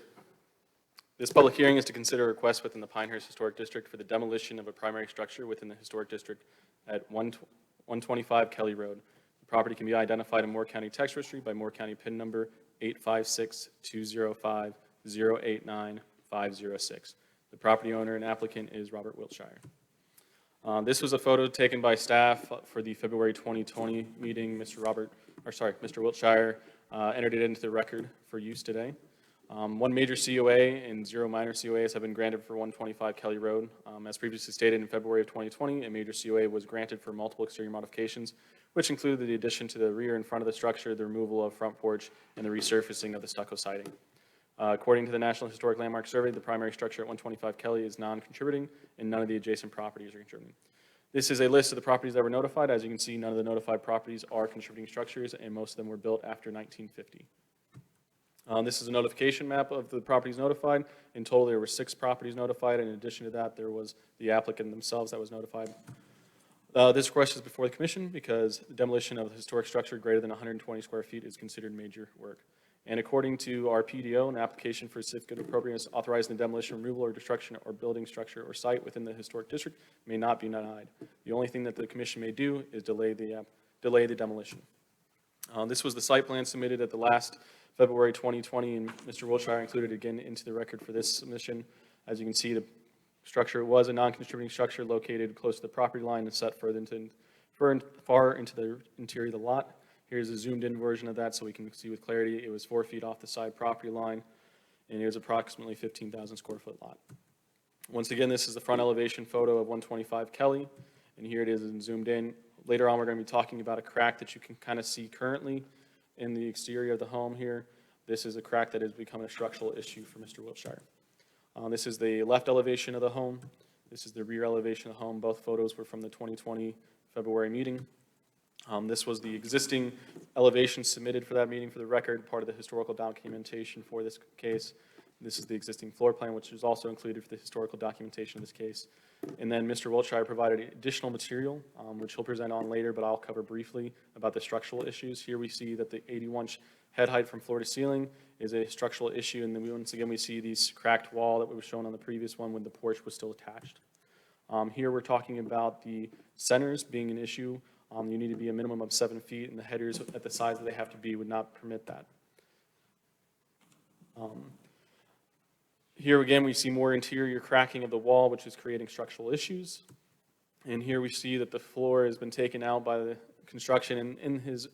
This public hearing is to consider a request within the Pinehurst Historic District for the demolition of a primary structure within the Historic District at 125 Kelly Road. The property can be identified in Moore County Tax Registry by Moore County PIN number 856-205-089-506. The property owner and applicant is Robert Wiltshire. This was a photo taken by staff for the February 2020 meeting. Mr. Wiltshire entered it into the record for use today. One major COA and 0 minor COAs have been granted for 125 Kelly Road. As previously stated in February of 2020, a major COA was granted for multiple exterior modifications, which included the addition to the rear and front of the structure, the removal of front porch, and the resurfacing of the stucco siding. According to the National Historic Landmark Survey, the primary structure at 125 Kelly is non-contributing, and none of the adjacent properties are contributing. This is a list of the properties that were notified. As you can see, none of the notified properties are contributing structures, and most of them were built after 1950. This is a notification map of the properties notified. In total, there were 6 properties notified. In addition to that, there was the applicant themselves that was notified. This request is before the commission because the demolition of a historic structure greater than 120 square feet is considered major work. And according to our PDO, an application for certificate of appropriateness authorizing the demolition, removal, or destruction or building structure or site within the historic district may not be denied. The only thing that the commission may do is delay the demolition. This was the site plan submitted at the last February 2020, and Mr. Wiltshire included again into the record for this submission. As you can see, the structure was a non-contributing structure located close to the property line and set far into the interior of the lot. Here's a zoomed-in version of that so we can see with clarity. It was 4 feet off the side property line, and it was approximately 15,000 square foot lot. Once again, this is the front elevation photo of 125 Kelly, and here it is zoomed in. Later on, we're going to be talking about a crack that you can kind of see currently in the exterior of the home here. This is a crack that has become a structural issue for Mr. Wiltshire. This is the left elevation of the home. This is the rear elevation of the home. Both photos were from the 2020 February meeting. This was the existing elevation submitted for that meeting for the record, part of the historical documentation for this case. This is the existing floor plan, which is also included for the historical documentation of this case. And then Mr. Wiltshire provided additional material, which he'll present on later, but I'll cover briefly about the structural issues. Here we see that the 81-inch head height from floor to ceiling is a structural issue, and then once again we see these cracked wall that was shown on the previous one when the porch was still attached. Here we're talking about the centers being an issue. You need to be a minimum of 7 feet, and the headers at the size that they have to be would not permit that. Here again, we see more interior cracking of the wall, which is creating structural issues. And here we see that the floor has been taken out by the construction, and in his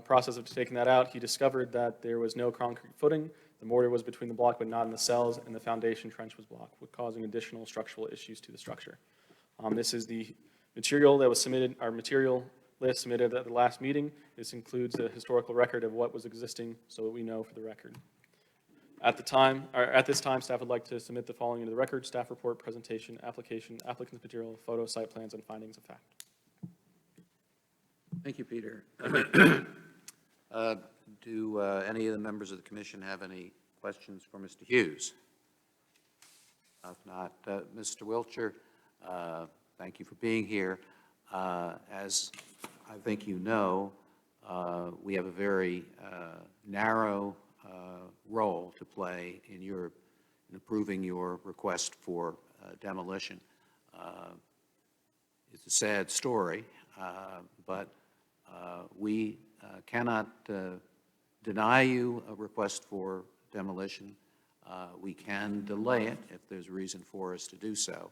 process of taking that out, he discovered that there was no concrete footing. The mortar was between the block but not in the cells, and the foundation trench was blocked, causing additional structural issues to the structure. This is the material that was submitted, our material list submitted at the last meeting. This includes a historical record of what was existing so that we know for the record. At this time, staff would like to submit the following into the record: staff report, presentation, application, applicant's material, photo, site plans, and findings of fact. Thank you, Peter. Do any of the members of the commission have any questions for Mr. Hughes? If not, Mr. Wiltshire, thank you for being here. As I think you know, we have a very narrow role to play in approving your request for demolition. It's a sad story, but we cannot deny you a request for demolition. We can delay it if there's a reason for us to do so.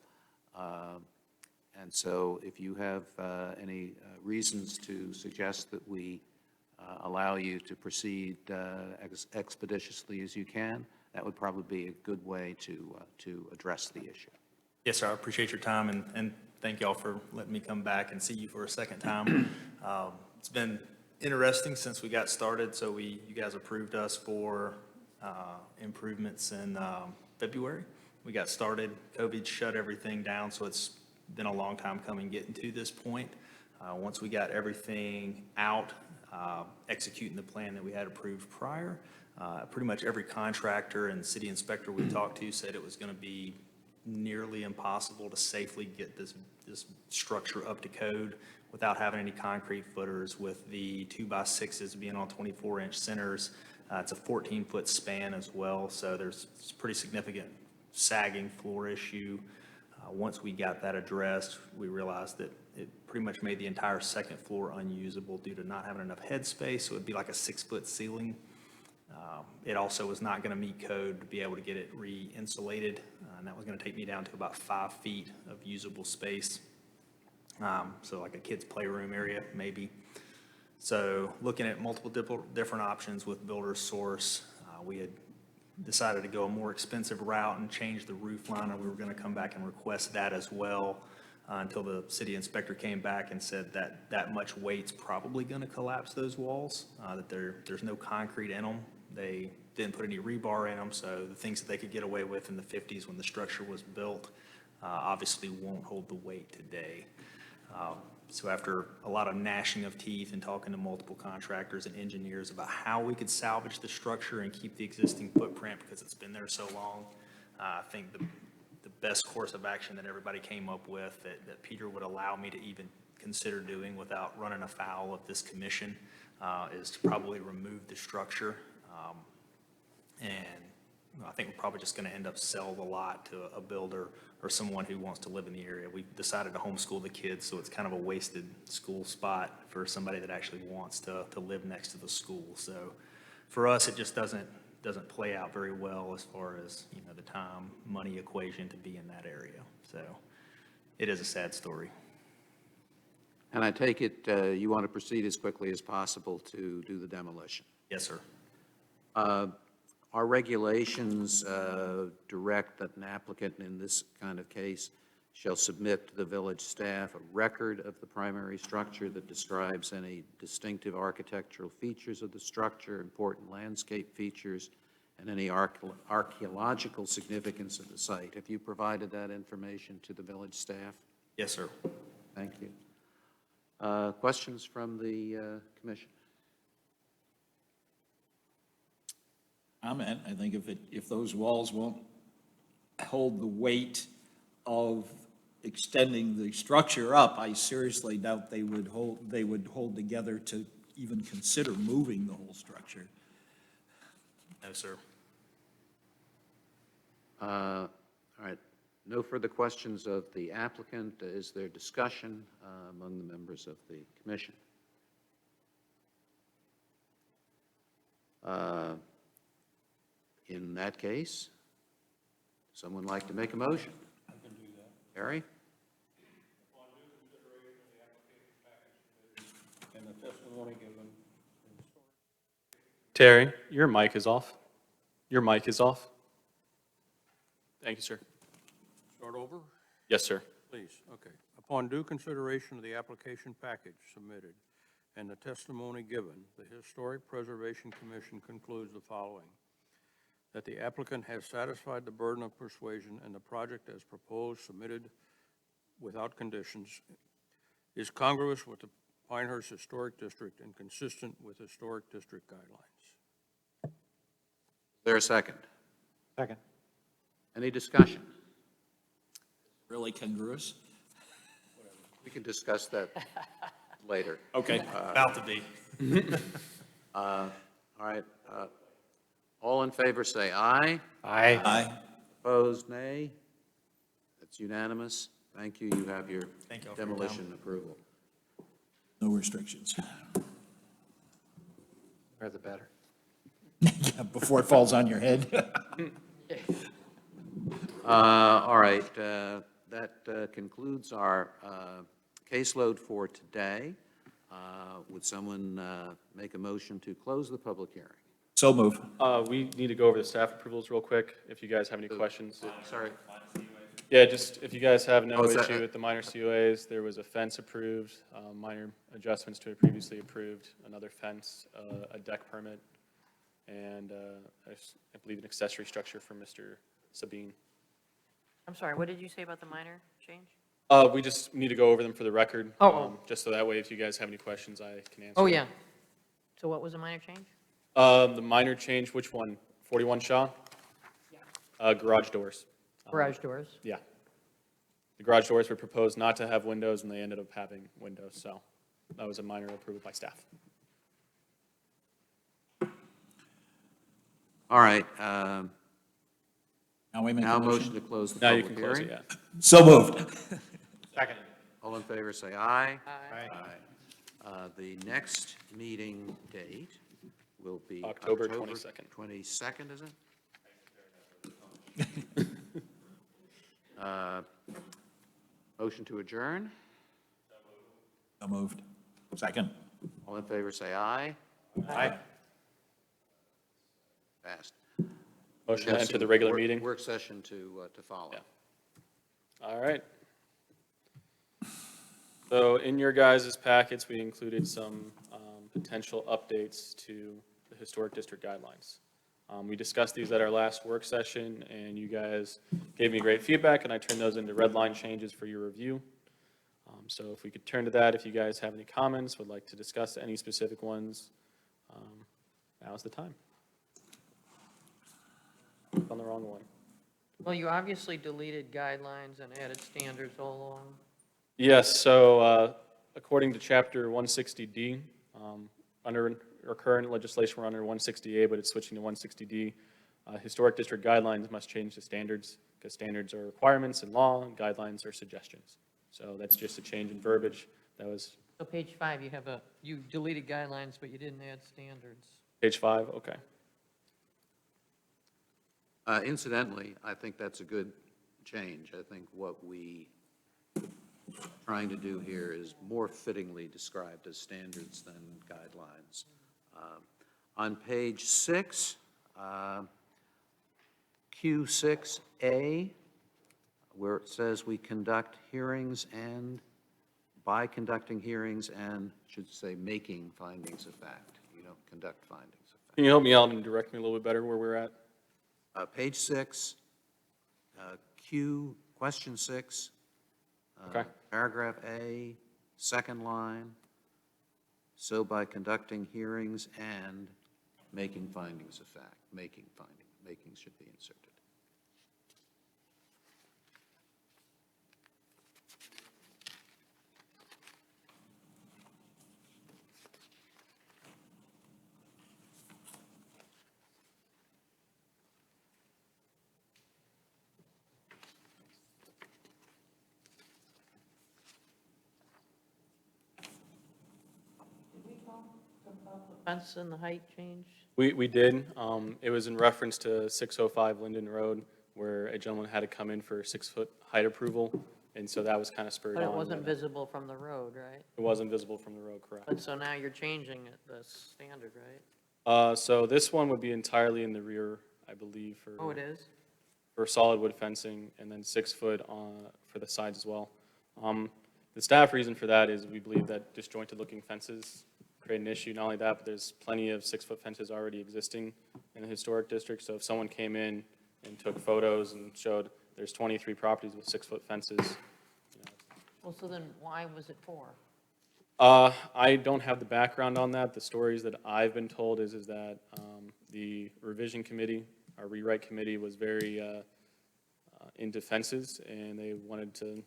And so if you have any reasons to suggest that we allow you to proceed as expeditiously as you can, that would probably be a good way to address the issue. Yes, sir. I appreciate your time, and thank y'all for letting me come back and see you for a second time. It's been interesting since we got started, so you guys approved us for improvements in February. We got started, COVID shut everything down, so it's been a long time coming getting to this point. Once we got everything out, executing the plan that we had approved prior, pretty much every contractor and city inspector we talked to said it was going to be nearly impossible to safely get this structure up to code without having any concrete footers, with the 2x6s being on 24-inch centers. It's a 14-foot span as well, so there's pretty significant sagging floor issue. Once we got that addressed, we realized that it pretty much made the entire second floor unusable due to not having enough headspace, so it'd be like a 6-foot ceiling. It also was not going to meet code to be able to get it re-insulated, and that was going to take me down to about 5 feet of usable space. So like a kid's playroom area, maybe. So looking at multiple different options with Builder Source, we had decided to go a more expensive route and change the roof line, and we were going to come back and request that as well until the city inspector came back and said that that much weight's probably going to collapse those walls, that there's no concrete in them. They didn't put any rebar in them, so the things that they could get away with in the 50s when the structure was built obviously won't hold the weight today. So after a lot of gnashing of teeth and talking to multiple contractors and engineers about how we could salvage the structure and keep the existing footprint because it's been there so long, I think the best course of action that everybody came up with that Peter would allow me to even consider doing without running afoul of this commission is to probably remove the structure. And I think we're probably just going to end up selling the lot to a builder or someone who wants to live in the area. We decided to homeschool the kids, so it's kind of a wasted school spot for somebody that actually wants to live next to the school. So for us, it just doesn't play out very well as far as, you know, the time, money equation to be in that area. So it is a sad story. And I take it you want to proceed as quickly as possible to do the demolition. Yes, sir. Our regulations direct that an applicant in this kind of case shall submit to the village staff a record of the primary structure that describes any distinctive architectural features of the structure, important landscape features, and any archaeological significance of the site. Have you provided that information to the village staff? Yes, sir. Thank you. Questions from the commission? Comment, I think if those walls won't hold the weight of extending the structure up, I seriously doubt they would hold together to even consider moving the whole structure. No, sir. All right. No further questions of the applicant. Is there discussion among the members of the commission? In that case, someone like to make a motion? I can do that. Harry? And the testimony given. Terry, your mic is off. Your mic is off. Thank you, sir. Start over? Yes, sir. Please, okay. Upon due consideration of the application package submitted and the testimony given, the Historic Preservation Commission concludes the following: that the applicant has satisfied the burden of persuasion and the project as proposed, submitted without conditions, is congruous with the Pinehurst Historic District and consistent with Historic District guidelines. Is there a second? Second. Any discussion? Really congruous? We can discuss that later. Okay. About to be. All right. All in favor say aye. Aye. Aye. Opposed, nay. That's unanimous. Thank you. You have your Thank you all for your time. demolition approval. No restrictions. Or the better. Yeah, before it falls on your head. All right. That concludes our caseload for today. Would someone make a motion to close the public hearing? So move. We need to go over the staff approvals real quick, if you guys have any questions. Sorry. Yeah, just if you guys have no Oh, is that- issue with the minor COAs, there was a fence approved, minor adjustments to a previously approved, another fence, a deck permit, and I believe an accessory structure for Mr. Sabine. I'm sorry, what did you say about the minor change? We just need to go over them for the record. Oh. Just so that way, if you guys have any questions, I can answer. Oh, them. yeah. So what was the minor change? The minor change, which one? 41 Shaw? Garage doors. Garage doors? Yeah. The garage doors were proposed not to have windows, and they ended up having windows, so that was a minor approval by staff. All right, Now we make now a a motion motion. to close the Now you public can close it, hearing. yeah. So moved. All in favor, say aye. Aye. The next meeting date will be October 22nd. 22nd, is it? Motion to adjourn. So moved. Second. All in favor, say aye. Aye. Passed. Motion to Have enter some the regular work- meeting. Work session to follow. Yeah. All right. So in your guys' packets, we included some potential updates to the Historic District Guidelines. We discussed these at our last work session, and you guys gave me great feedback, and I turned those into red line changes for your review. So if we could turn to that, if you guys have any comments, would like to discuss any specific ones, now's the time. On the wrong one. Well, you obviously deleted guidelines and added standards all along. Yes, so according to Chapter 160D, under our current legislation, we're under 160A, but it's switching to 160D. Historic district guidelines must change to standards, because standards are requirements in law, and guidelines are suggestions. So that's just a change in verbiage. That was So page 5, you deleted guidelines, but you didn't add standards. page 5, okay. Incidentally, I think that's a good change. I think what we trying to do here is more fittingly described as standards than guidelines. On page 6, Q6A, where it says we conduct hearings and, by conducting hearings and, should say, making findings of fact. You don't conduct findings of fact. Can you help me out and direct me a little bit better where we're at? Page 6, question 6. Okay. Paragraph A, second line. So by conducting hearings and making findings of fact, making should be inserted. Fence and the height change? We did. It was in reference to 605 Linden Road, where a gentleman had to come in for a 6-foot height approval, and so that was kind of spurred on. But it wasn't by that. visible from the road, right? It wasn't visible from the road, correct. But so now you're changing the standard, right? So this one would be entirely in the rear, I believe, Oh, it is? for solid wood fencing, and then 6 foot for the sides as well. The staff reason for that is we believe that disjointed looking fences create an issue. Not only that, but there's plenty of 6-foot fences already existing in the historic district. So if someone came in and took photos and showed there's 23 properties with 6-foot fences, Well, so then why was it 4? I don't have the background on that. The stories that I've been told is that the revision committee, our rewrite committee, was very into fences, and they wanted to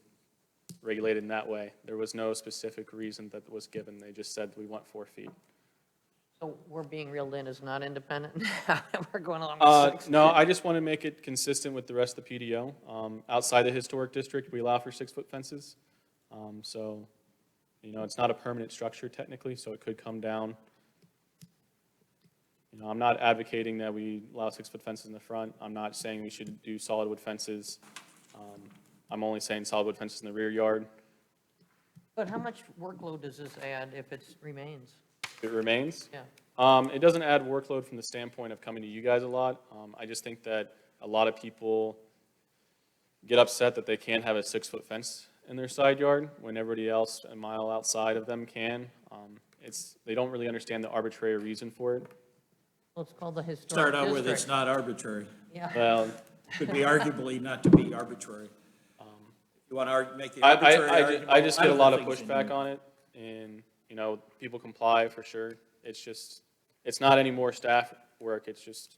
regulate it in that way. There was no specific reason that was given. They just said, we want 4 feet. So we're being reeled in as not independent? We're going along with 6? No, I just want to make it consistent with the rest of the PDO. Outside the historic district, we allow for 6-foot fences. So, it's not a permanent structure technically, so it could come down. I'm not advocating that we allow 6-foot fences in the front. I'm not saying we should do solid wood fences. I'm only saying solid wood fences in the rear yard. But how much workload does this add if it remains? It remains. Yeah. It doesn't add workload from the standpoint of coming to you guys a lot. I just think that a lot of people get upset that they can't have a 6-foot fence in their side yard when everybody else a mile outside of them can. They don't really understand the arbitrary reason for it. Well, it's called the historic Start out with, it's district. not arbitrary. Yeah. Well, Could be arguably not to be arbitrary. You want to make the I arbitrary argument? I just get a lot of things in pushback here. on it, and, people comply for sure. It's just, it's not any more staff work, it's just,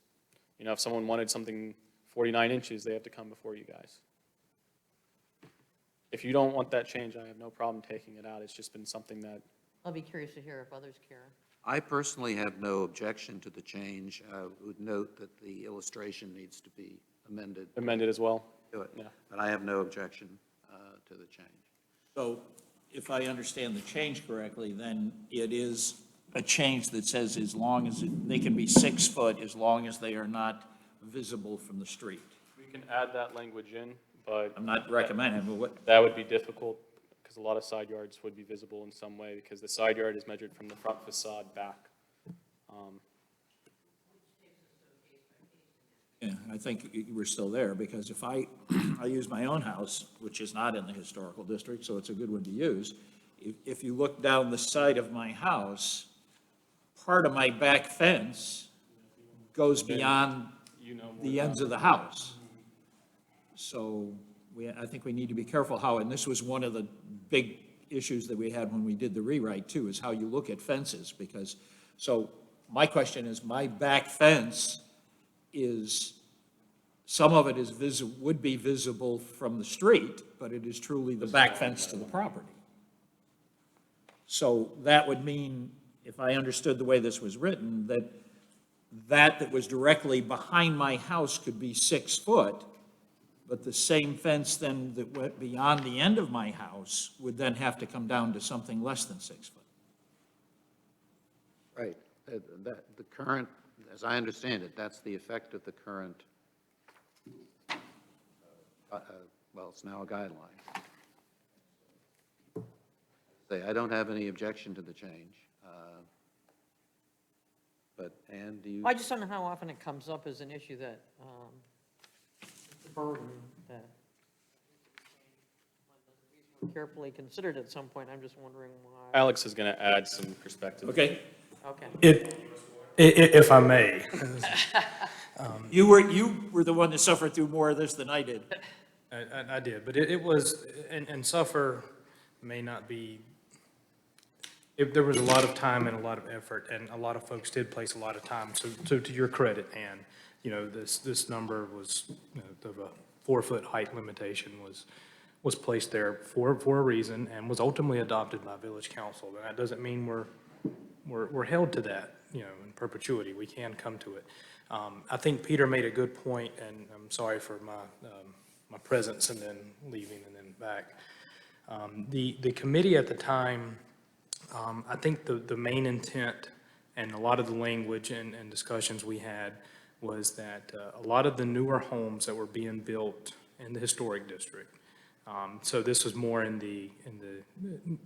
if someone wanted something 49 inches, they have to come before you guys. If you don't want that change, I have no problem taking it out. It's just been something that, I'll be curious to hear if others care. I personally have no objection to the change. I would note that the illustration needs to be amended amended as well. to it, Yeah. but I have no objection to the change. So if I understand the change correctly, then it is a change that says as long as they can be 6 foot, as long as they are not visible from the street. We can add that language in, but I'm not recommending, but what, that would be difficult because a lot of side yards would be visible in some way because the side yard is measured from the front facade back. yeah, I think we're still there, because if I use my own house, which is not in the historical district, so it's a good one to use, if you look down the side of my house, part of my back fence goes beyond the ends of the house. So I think we need to be careful how, and this was one of the big issues that we had when we did the rewrite too, is how you look at fences, because, so my question is, my back fence is, some of it is would be visible from the street, but it is truly the back fence to the property. So that would mean, if I understood the way this was written, that was directly behind my house could be 6 foot, but the same fence then that went beyond the end of my house would then have to come down to something less than 6 foot. Right. The current, as I understand it, that's the effect of the current, well, it's now a guideline. I don't have any objection to the change. But, Ann, do you? I just don't know how often it comes up as an issue that, the burden that carefully considered at some point. I'm just wondering why. Alex is going to add some perspective. Okay? Okay. If I may. You were the one that suffered through more of this than I did. I did, but it was, and suffer may not be, there was a lot of time and a lot of effort, and a lot of folks did place a lot of time. So to your credit, Ann, this number was, of a 4-foot height limitation was placed there for a reason and was ultimately adopted by Village Council. And that doesn't mean we're held to that, in perpetuity. We can come to it. I think Peter made a good point, and I'm sorry for my presence and then leaving and then back. The committee at the time, I think the main intent and a lot of the language and discussions we had was that a lot of the newer homes that were being built in the historic district, so this was more in the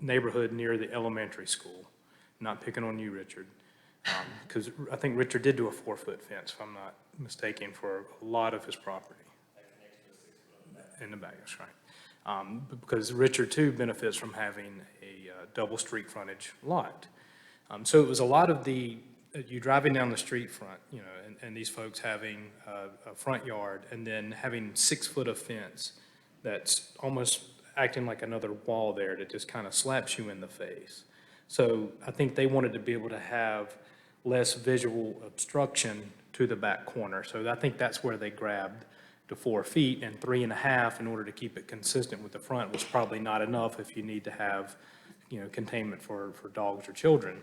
neighborhood near the elementary school, not picking on you, Richard, because I think Richard did do a 4-foot fence, if I'm not mistaken, for a lot of his property. In the back, that's right. Because Richard too benefits from having a double street frontage lot. So it was a lot of you driving down the street front, and these folks having a front yard and then having 6 foot of fence that's almost acting like another wall there that just kind of slaps you in the face. So I think they wanted to be able to have less visual obstruction to the back corner. So I think that's where they grabbed to 4 feet, and 3.5 in order to keep it consistent with the front was probably not enough if you need to have, containment for dogs or children.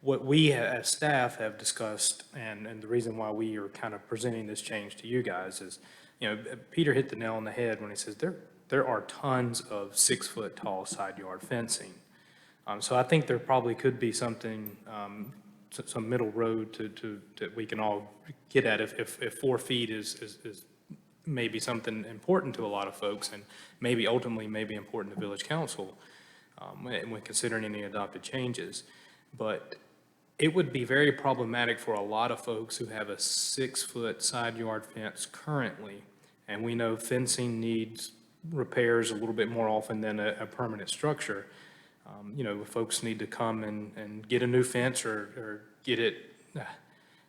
What we as staff have discussed, and the reason why we are kind of presenting this change to you guys is, Peter hit the nail on the head when he says there are tons of 6-foot tall side yard fencing. So I think there probably could be something, some middle road that we can all get at if 4 feet is maybe something important to a lot of folks, and maybe ultimately maybe important to Village Council when considering any adopted changes. But it would be very problematic for a lot of folks who have a 6-foot side yard fence currently and we know fencing needs repairs a little bit more often than a permanent structure. You know, folks need to come and get a new fence or get it,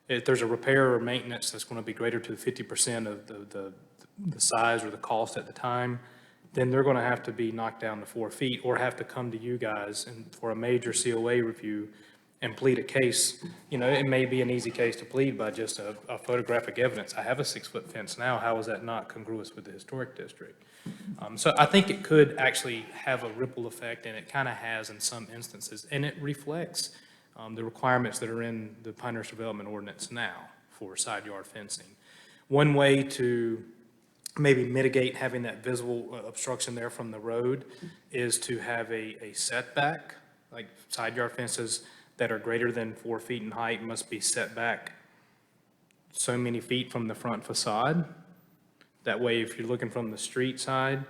if there's a repair or maintenance that's going to be greater to 50% of the size or the cost at the time, then they're going to have to be knocked down to 4 feet or have to come to you guys and for a major COA review and plead a case. You know, it may be an easy case to plead by just a photographic evidence. I have a 6-foot fence now. How is that not congruous with the historic district? So I think it could actually have a ripple effect, and it kind of has in some instances, and it reflects the requirements that are in the Pinehurst Development Ordinance now for side yard fencing. One way to maybe mitigate having that visible obstruction there from the road is to have a setback, like side yard fences that are greater than 4 feet in height must be set back so many feet from the front facade. That way, if you're looking from the street side,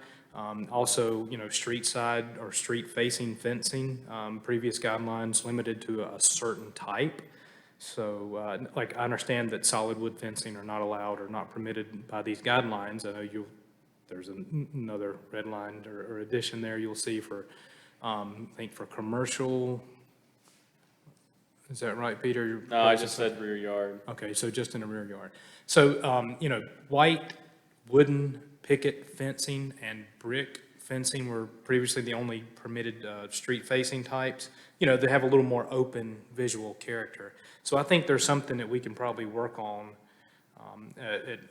also, you know, street side or street facing fencing, previous guidelines limited to a certain type. So, like, I understand that solid wood fencing are not allowed or not permitted by these guidelines. I know there's another red line or addition there you'll see for, I think for commercial. Is that right, Peter? No, I just said rear yard. Okay, so just in the rear yard. So, you know, white wooden picket fencing and brick fencing were previously the only permitted street-facing types. You know, they have a little more open visual character. So I think there's something that we can probably work on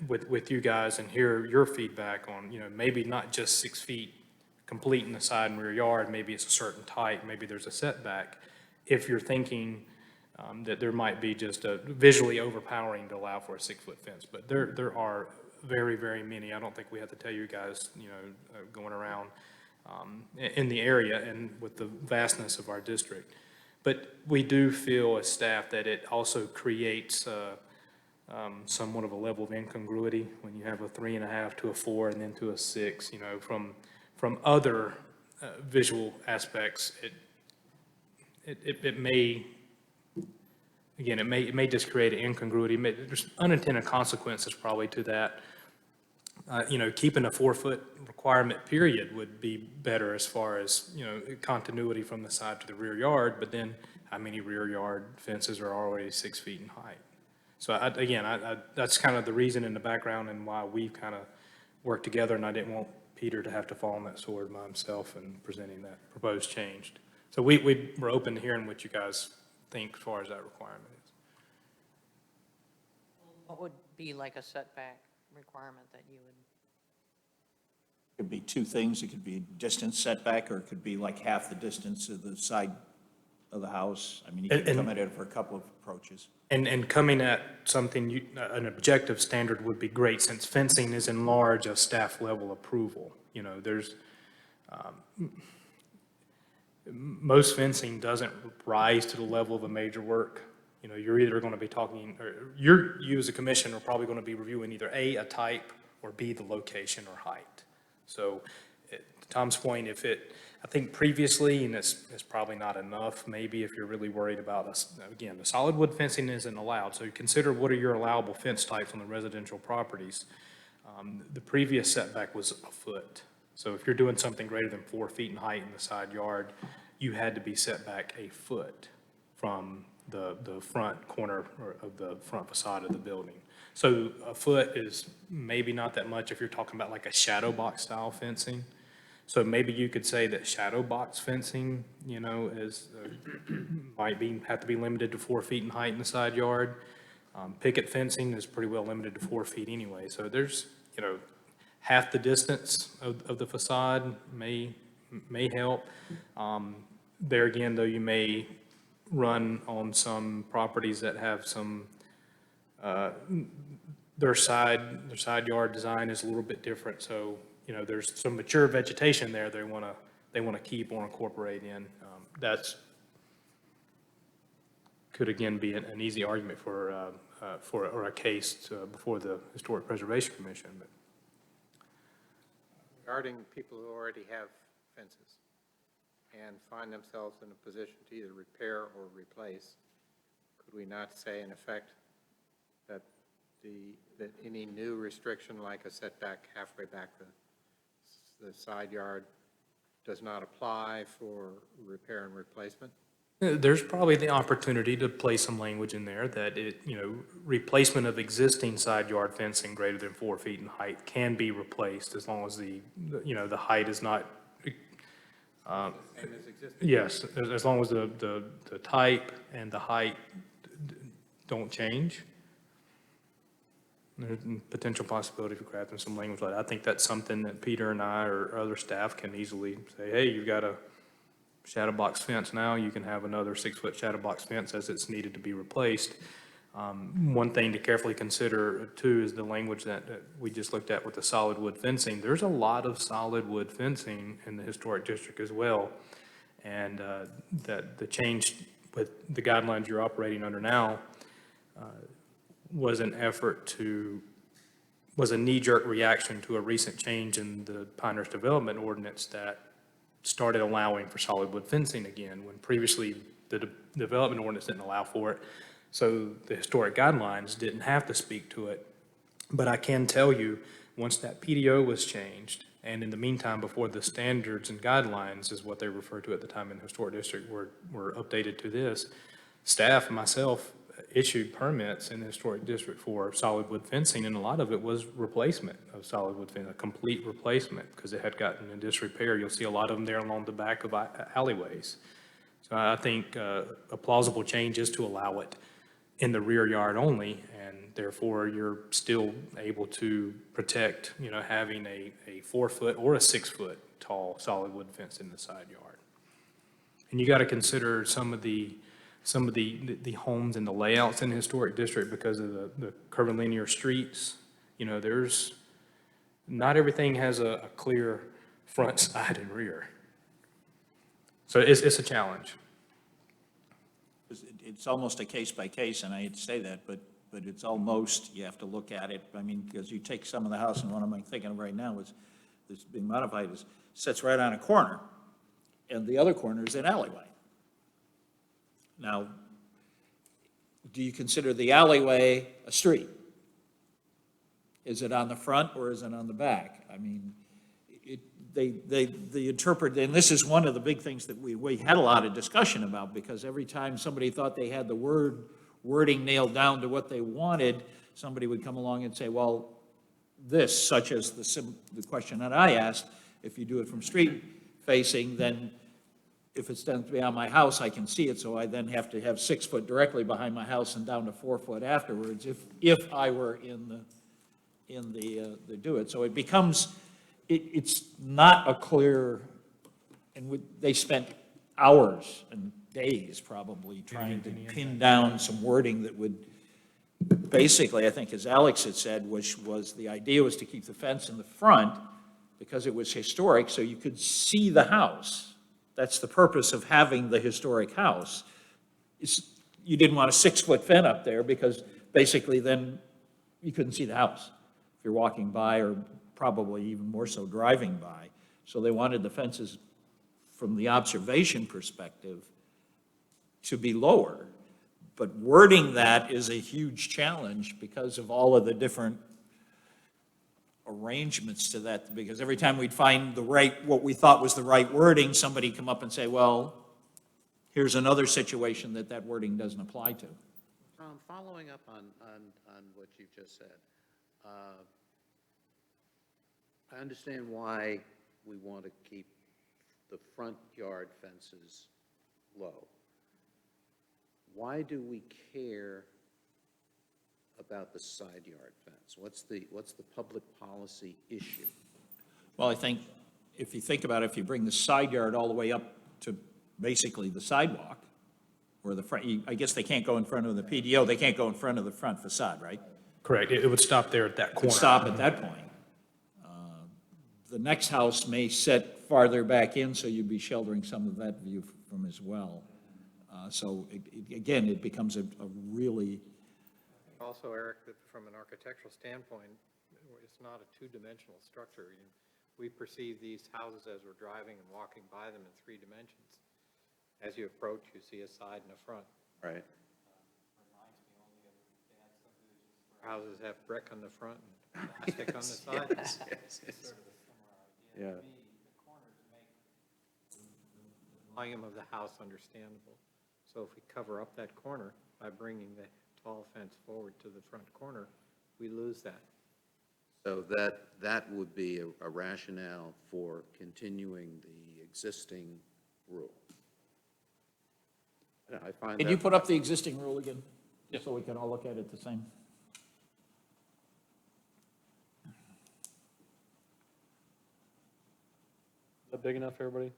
with you guys and hear your feedback on, you know, maybe not just 6 feet complete in the side and rear yard, maybe it's a certain type, maybe there's a setback. If you're thinking that there might be just a visually overpowering to allow for a 6-foot fence, but there are very, very many. I don't think we have to tell you guys, you know, going around in the area and with the vastness of our district. But we do feel as staff that it also creates somewhat of a level of incongruity when you have a 3.5 to a 4 and then to a 6, you know, from other visual aspects. It may, again, it may just create an incongruity. There's unintended consequences probably to that. You know, keeping a 4-foot requirement period would be better as far as, you know, continuity from the side to the rear yard, but then how many rear yard fences are already 6 feet in height? So again, that's kind of the reason in the background and why we've kind of worked together, and I didn't want Peter to have to fall on that sword by himself in presenting that proposed change. So we're open to hearing what you guys think as far as that requirement is. What would be like a setback requirement that you would? Could be two things. It could be distance setback, or it could be like half the distance of the side of the house. I mean, you can come at it for a couple of approaches. And coming at something, an objective standard would be great, since fencing is in large a staff level approval. You know, there's, most fencing doesn't rise to the level of a major work. You know, you're either going to be talking, or you as a commission are probably going to be reviewing either A, a type, or B, the location or height. So to Tom's point, I think previously, and it's probably not enough, maybe if you're really worried about us, again, the solid wood fencing isn't allowed. So you consider what are your allowable fence types on the residential properties. The previous setback was a foot. So if you're doing something greater than 4 feet in height in the side yard, you had to be set back a foot from the front corner of the front facade of the building. So a foot is maybe not that much if you're talking about like a shadow box style fencing. So maybe you could say that shadow box fencing, you know, is, have to be limited to 4 feet in height in the side yard. Picket fencing is pretty well limited to 4 feet anyway. So there's, you know, half the distance of the facade may help. There again, though, you may run on some properties that have some, their side yard design is a little bit different. So, you know, there's some mature vegetation there they want to keep or incorporate in. That's could again be an easy argument for a case before the Historic Preservation Commission. But Regarding people who already have fences and find themselves in a position to either repair or replace, could we not say in effect that that any new restriction like a setback halfway back the side yard does not apply for repair and replacement? There's probably the opportunity to place some language in there that replacement of existing side yard fencing greater than 4 feet in height can be replaced as long as the height is not, Same as existing? yes, as long as the type and the height don't change. There's a potential possibility for crafting some language like that. I think that's something that Peter and I or other staff can easily say, hey, you've got a shadow box fence now, you can have another 6-foot shadow box fence as it's needed to be replaced. One thing to carefully consider too is the language that we just looked at with the solid wood fencing. There's a lot of solid wood fencing in the historic district as well. And that the change with the guidelines you're operating under now was a knee-jerk reaction to a recent change in the Pinehurst Development Ordinance that started allowing for solid wood fencing again, when previously the development ordinance didn't allow for it. So the historic guidelines didn't have to speak to it. But I can tell you, once that PDO was changed, and in the meantime, before the standards and guidelines is what they referred to at the time in the historic district were updated to this, staff and myself issued permits in the historic district for solid wood fencing, and a lot of it was replacement of solid wood fencing, a complete replacement, because it had gotten in disrepair. You'll see a lot of them there along the back of alleyways. So I think a plausible change is to allow it in the rear yard only, and therefore you're still able to protect, having a 4-foot or a 6-foot tall solid wood fence in the side yard. And you got to consider some of the homes and the layouts in the historic district because of the curvilinear streets. Not everything has a clear front, side, and rear. So it's a challenge. It's almost a case by case, and I hate to say that, but it's almost, you have to look at it. I mean, because you take some of the house, and what I'm thinking of right now is, that's being modified, sits right on a corner, and the other corner is an alleyway. Now, do you consider the alleyway a street? Is it on the front or is it on the back? I mean, they interpret, and this is one of the big things that we had a lot of discussion about, because every time somebody thought they had the wording nailed down to what they wanted, somebody would come along and say, well, this, such as the question that I asked, if you do it from street facing, then if it's done beyond my house, I can see it, so I then have to have 6 foot directly behind my house and down to 4 foot afterwards, if I were in the do it. So it becomes, it's not a clear, and they spent hours and days probably trying to pin down some wording that would, basically, I think as Alex had said, was the idea was to keep the fence in the front because it was historic, so you could see the house. That's the purpose of having the historic house. You didn't want a 6-foot fence up there because basically then you couldn't see the house if you're walking by, or probably even more so driving by. So they wanted the fences from the observation perspective to be lower. But wording that is a huge challenge because of all of the different arrangements to that, because every time we'd find what we thought was the right wording, somebody come up and say, well, here's another situation that wording doesn't apply to. Tom, following up on what you've just said, I understand why we want to keep the front yard fences low. Why do we care about the side yard fence? What's the public policy issue? Well, I think if you think about it, if you bring the side yard all the way up to basically the sidewalk, or the front, I guess they can't go in front of the PDO, they can't go in front of the front facade, right? Correct. It would stop there at that corner. Stop at that point. The next house may set farther back in, so you'd be sheltering some of that view from as well. So again, it becomes a really. Also, Eric, that from an architectural standpoint, it's not a two-dimensional structure. We perceive these houses as we're driving and walking by them in 3 dimensions. As you approach, you see a side and a front. Right. houses have brick on the front and plastic on the side. Yeah. Volume of the house understandable. So if we cover up that corner by bringing the tall fence forward to the front corner, we lose that. So that would be a rationale for continuing the existing rule. Yeah, I find Can that. you put up the existing rule again? Just so we can all look at it the same. Is that big enough, everybody?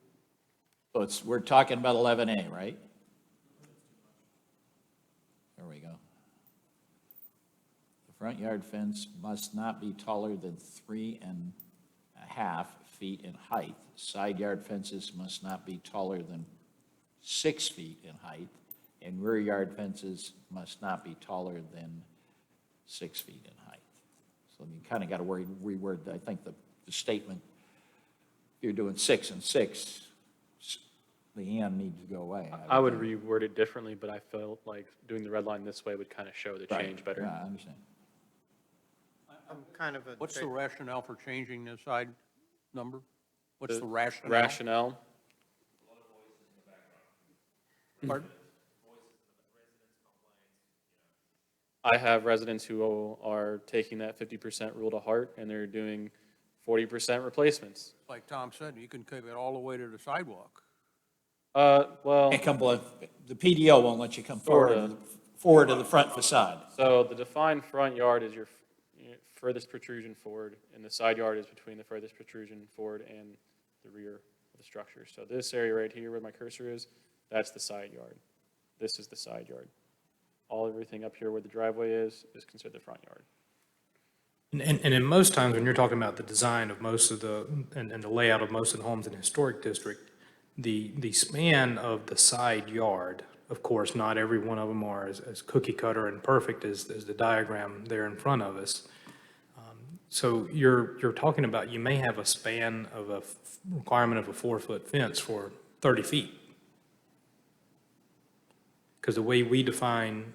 So we're talking about 11A, right? There we go. The front yard fence must not be taller than 3.5 feet in height. Side yard fences must not be taller than 6 feet in height, and rear yard fences must not be taller than 6 feet in height. So you kind of got to reword, I think, the statement. If you're doing 6 and 6, the and needs to go away. I would reword it differently, but I felt like doing the red line this way would kind of show the change better. Yeah, I understand. I'm kind of What's the rationale for changing the side number? What's The the rationale? Rationale, Pardon? I have residents who are taking that 50% rule to heart, and they're doing 40% replacements. Like Tom said, you can keep it all the way to the sidewalk. Well, Can't come below, the PDO won't let you come forward to the front facade. so the defined front yard is your furthest protrusion forward, and the side yard is between the furthest protrusion forward and the rear of the structure. So this area right here where my cursor is, that's the side yard. This is the side yard. Everything up here where the driveway is considered the front yard. And in most times, when you're talking about the design of most of and the layout of most of the homes in the historic district, the span of the side yard, of course, not every one of them are as cookie cutter and perfect as the diagram there in front of us. So you're talking about, you may have a span of a requirement of a 4-foot fence for 30 feet. Because the way we define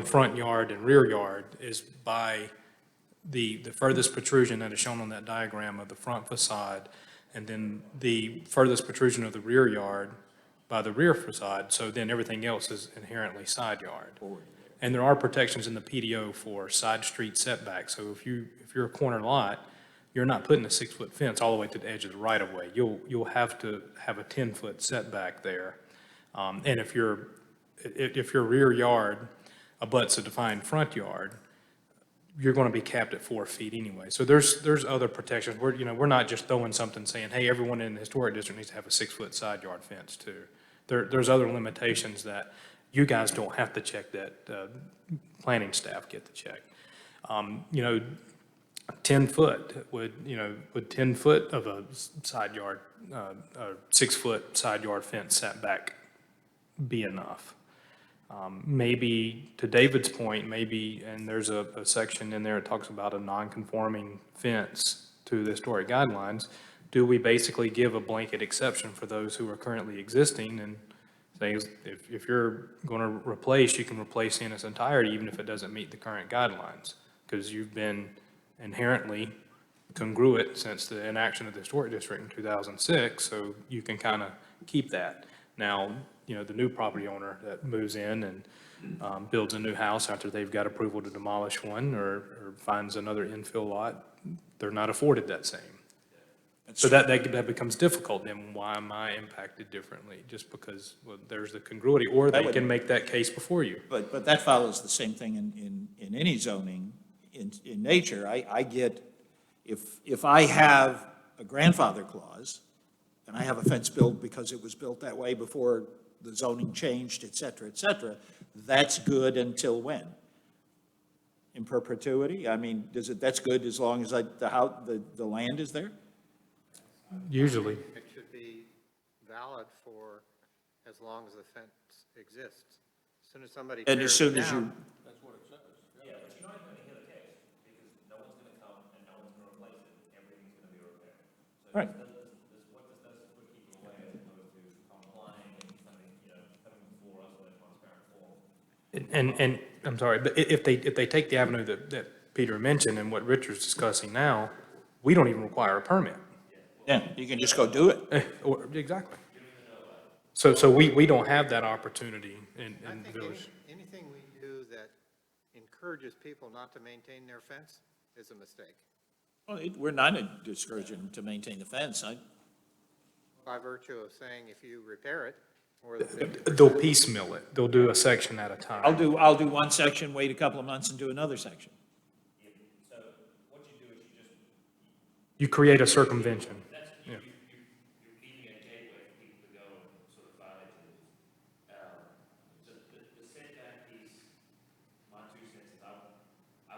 front yard and rear yard is by the furthest protrusion that is shown on that diagram of the front facade, and then the furthest protrusion of the rear yard by the rear facade, so then everything else is inherently side yard. And there are protections in the PDO for side street setbacks, so if you're a corner lot, you're not putting a 6-foot fence all the way to the edge of the right-of-way. You'll have to have a 10-foot setback there. And if your rear yard abuts a defined front yard, you're going to be capped at 4 feet anyway. So there's other protections. We're not just throwing something saying, hey, everyone in the historic district needs to have a 6-foot side yard fence too. There's other limitations that you guys don't have to check, that planning staff get to check. 10 foot would 10 foot of a side yard, 6-foot side yard fence setback be enough? Maybe, to David's point, and there's a section in there that talks about a non-conforming fence to the historic guidelines. Do we basically give a blanket exception for those who are currently existing and say, if you're going to replace, you can replace in its entirety, even if it doesn't meet the current guidelines, because you've been inherently congruent since the enaction of the historic district in 2006, so you can kind of keep that. Now, the new property owner that moves in and builds a new house after they've got approval to demolish one or finds another infill lot, they're not afforded that same. So that becomes difficult. Then why am I impacted differently? Just because, well, there's the congruity, or they can make that case before you. But that follows the same thing in any zoning. In nature, I get, if I have a grandfather clause, and I have a fence built because it was built that way before the zoning changed, et cetera, that's good until when? In perpetuity? I mean, that's good as long as the land is there? Usually. It should be valid for as long as the fence exists. As soon as somebody And tears as it soon as you, down, right. And I'm sorry, but if they take the avenue that Peter mentioned and what Richard's discussing now, we don't even require a permit. Yeah, you can just go do it. Exactly. So we don't have that opportunity in I the think village. anything we do that encourages people not to maintain their fence is a mistake. Well, we're not discouraging them to maintain the fence. By virtue of saying if you repair it, more than 50%. They'll piecemeal it. They'll do a section at a time. I'll do one section, wait a couple of months and do another section. You create a circumvention. Yeah. You're keeping a gateway for people to go and sort of violate the rules. The setback piece, my 2 cents, I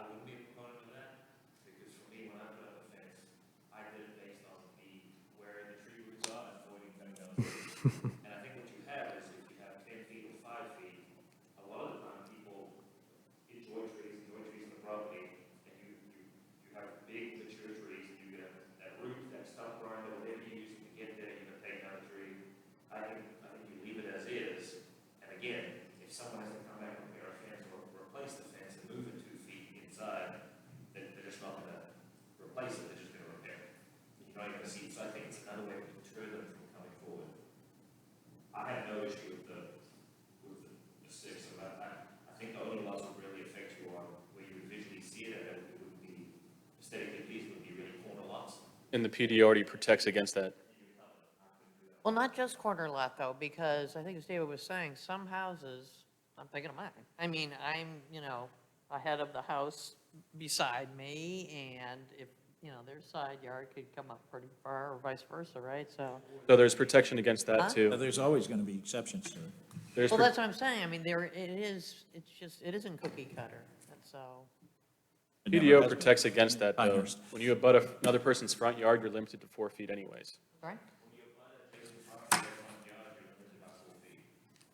wouldn't be a proponent of that, because for me, when I put up a fence, I did it based on where the tree roots are and avoiding cutting down trees. And I think what you have is, if you have 10 feet or 5 feet, a lot of the time people enjoy trees on the property, and you have big mature trees, and you get that root, that stump grinder, whatever you use to get there, you're gonna take down the tree. I think you leave it as is, and again, if someone has to come back and repair a fence or replace the fence and move it 2 feet inside, then they're just not gonna replace it, they're just gonna repair it. You're not gonna see, so I think it's another way to deter them from coming forward. I have no issue with the 6, so I think the only lots that really affect you are where you would visually see it, and it would be aesthetically pleasing, would be really corner lots. And the PD already protects against that. Well, not just corner lot, though, because I think as David was saying, some houses, I'm thinking of mine. I mean, I'm, ahead of the house beside me, and if, their side yard could come up pretty far, or vice versa, right? So, So there's protection against that Huh? too. There's always going to be exceptions to it. There's well, pro- that's what I'm saying. I mean, it isn't cookie cutter, that's so. It never PDO has been. protects against that though. Pinehurst. When you abut another person's front yard, you're limited to 4 feet anyways. Right?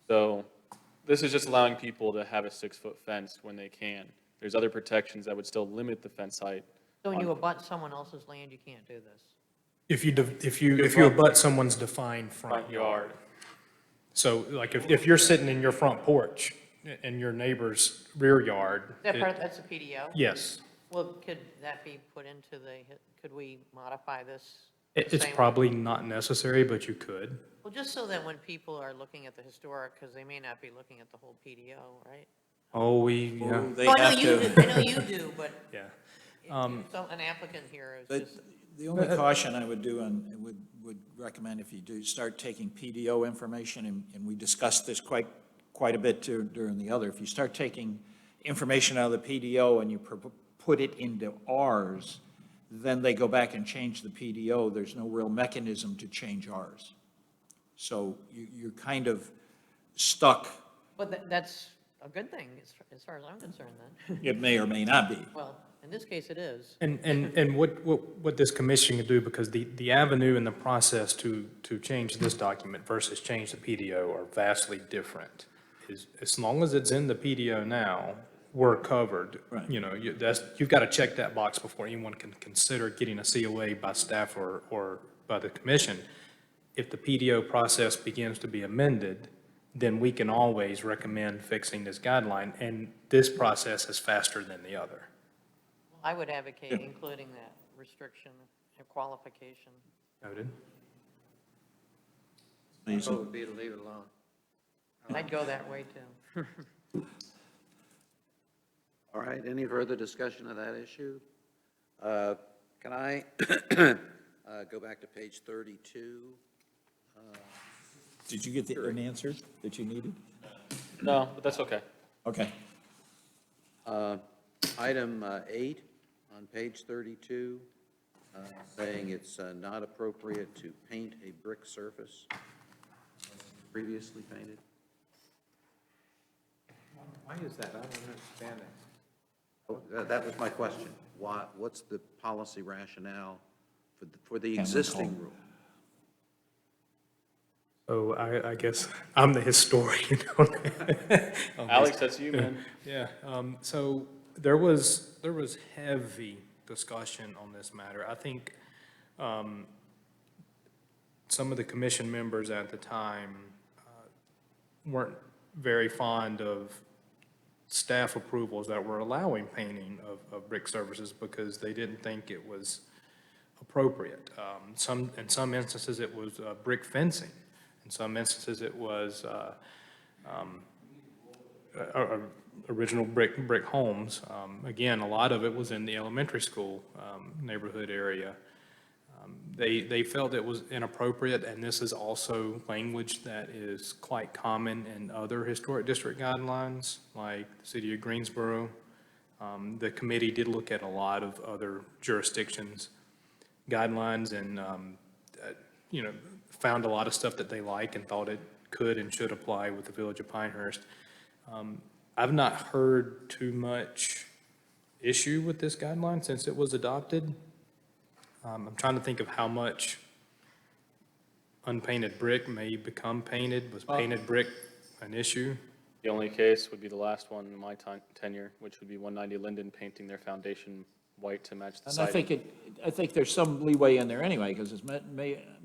So this is just allowing people to have a 6-foot fence when they can. There's other protections that would still limit the fence height. So when you abut someone else's land, you can't do this. If you abut someone's defined front Front yard. yard. So like if you're sitting in your front porch in your neighbor's rear yard. That's a PDO? Yes. Well, could that be put into could we modify this? the It's same way? probably not necessary, but you could. Well, just so that when people are looking at the historic, because they may not be looking at the whole PDO, right? Oh, yeah, They Oh, I know have you to. do, I know you do, but yeah. so an applicant here is But just, the only caution I would do, and would recommend if you do start taking PDO information, and we discussed this quite a bit during the other, if you start taking information out of the PDO and you put it into ours, then they go back and change the PDO. There's no real mechanism to change ours. So you're kind of stuck. but that's a good thing as far as I'm concerned then. It may or may not be. Well, in this case, it is. And what this commission can do, because the avenue and the process to change this document versus change the PDO are vastly different. Is as long as it's in the PDO now, we're covered. Right. You've got to check that box before anyone can consider getting a COA by staff or by the commission. If the PDO process begins to be amended, then we can always recommend fixing this guideline, and this process is faster than the other. I would advocate including that restriction or qualification. Noted? My vote would be to leave it alone. I'd go that way too. All right, any further discussion of that issue? Can I go back to page 32? Did you get an answer that you needed? No, but that's okay. Okay. Item 8 on page 32, saying it's not appropriate to paint a brick surface previously painted. Why is that? I don't understand that. Oh, that was my question. What's the policy rationale for the existing rule? So I guess I'm the historian on that. Alex, that's you, man. Yeah, so there was heavy discussion on this matter. I think some of the commission members at the time weren't very fond of staff approvals that were allowing painting of brick surfaces because they didn't think it was appropriate. In some instances, it was brick fencing. In some instances, it was original brick homes. Again, a lot of it was in the elementary school neighborhood area. They felt it was inappropriate, and this is also language that is quite common in other historic district guidelines, like the city of Greensboro. The committee did look at a lot of other jurisdictions' guidelines and, found a lot of stuff that they like and thought it could and should apply with the Village of Pinehurst. I've not heard too much issue with this guideline since it was adopted. I'm trying to think of how much unpainted brick may become painted. Was painted brick an issue? The only case would be the last one in my tenure, which would be 190 Linden painting their foundation white to match the And I siding. think there's some leeway in there anyway, because it's